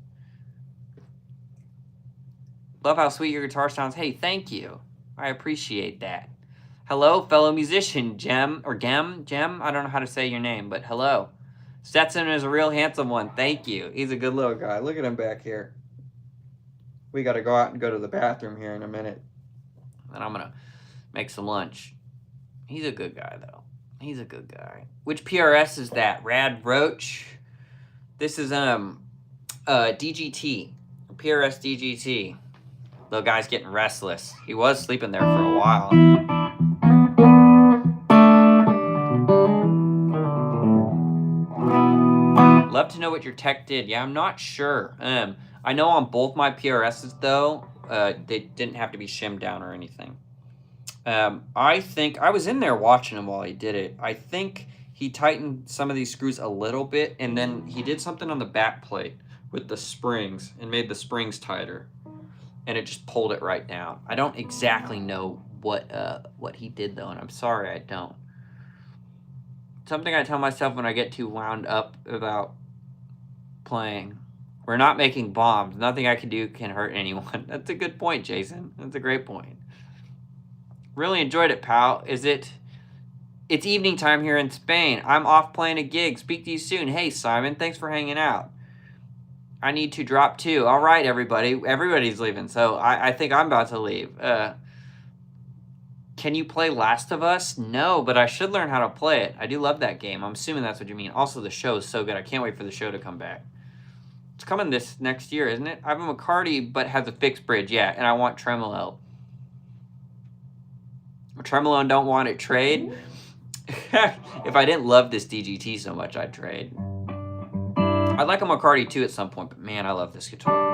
Love how sweet your guitar sounds. Hey, thank you. I appreciate that. Hello, fellow musician, Gem, or Gem? I don't know how to say your name, but hello. Stetson is a real handsome one. Thank you. He's a good little guy. Look at him back here. We got to go out and go to the bathroom here in a minute. And I'm going to make some lunch. He's a good guy, though. He's a good guy. Which PRS is that? Rad Roach? This is DGT. PRS DGT. Little guy's getting restless. He was sleeping there for a while. Love to know what your tech did. Yeah, I'm not sure. I know on both my PRSs, though, they didn't have to be shimmed down or anything. I think I was in there watching him while he did it. I think he tightened some of these screws a little bit, and then he did something on the back plate with the springs and made the springs tighter, and it just pulled it right down. I don't exactly know what he did, though, and I'm sorry I don't. Something I tell myself when I get too wound up about playing. We're not making bombs. Nothing I can do can hurt anyone. That's a good point, Jason. That's a great point. Really enjoyed it, pal. It's evening time here in Spain. I'm off playing a gig. Speak to you soon. Hey, Simon, thanks for hanging out. I need to drop too. All right, everybody. Everybody's leaving, so I think I'm about to leave. Can you play Last of Us? No, but I should learn how to play it. I do love that game. I'm assuming that's what you mean. Also, the show is so good. I can't wait for the show to come back. It's coming this next year, isn't it? I have a McCarty, but has a fixed bridge, yeah, and I want tremolo. Tremolo and don't want it trade? If I didn't love this DGT so much, I'd trade. I'd like a McCarty too at some point, but man, I love this guitar.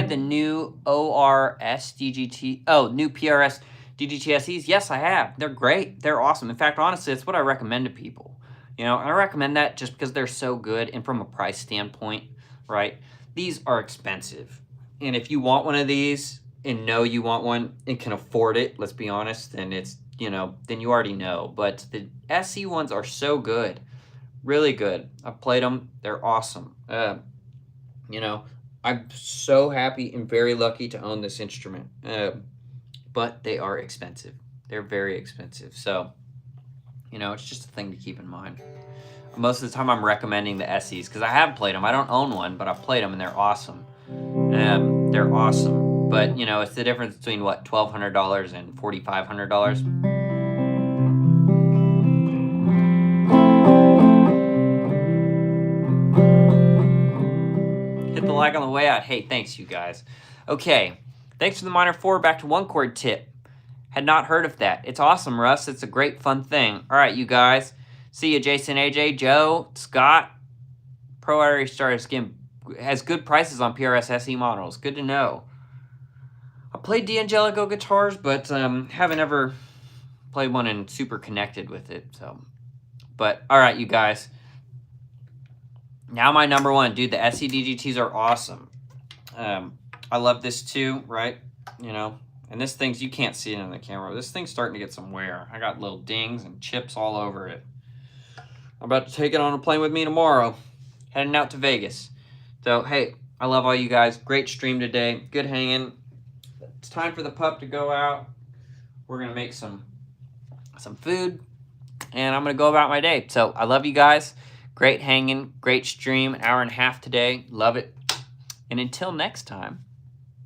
The new ORS DGT, new PRS DGT-SEs? Yes, I have. They're great. They're awesome. In fact, honestly, it's what I recommend to people. You know, I recommend that just because they're so good and from a price standpoint, right? These are expensive. And if you want one of these and know you want one and can afford it, let's be honest, then it's, you know, then you already know. But the SE ones are so good. Really good. I've played them. They're awesome. You know, I'm so happy and very lucky to own this instrument, but they are expensive. They're very expensive. So, you know, it's just a thing to keep in mind. Most of the time I'm recommending the SEs because I have played them. I don't own one, but I've played them and they're awesome. They're awesome. But, you know, it's the difference between, what, $1,200 and $4,500. Hit the like on the way out. Hey, thanks, you guys. Okay, thanks for the minor 4. Back to 1-chord tip. Had not heard of that. It's awesome, Russ. It's a great, fun thing. All right, you guys. See you, Jason, AJ, Joe, Scott. Pro Irish Star Skin has good prices on PRS SE models. Good to know. I played D'Angelico guitars, but haven't ever played one and super connected with it. So, but all right, you guys. Now my number one, dude, the SE DGTs are awesome. I love this too, right? You know, and this thing's, you can't see it on the camera. This thing's starting to get some wear. I got little dings and chips all over it. I'm about to take it on a plane with me tomorrow. Heading out to Vegas. So, hey, I love all you guys. Great stream today. Good hanging. it's time for the pup to go out. We're gonna make some food, and I'm gonna go about my day. So I love you guys. Great hanging, great stream, 1.5 hours today. Love it. And until next time,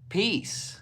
peace.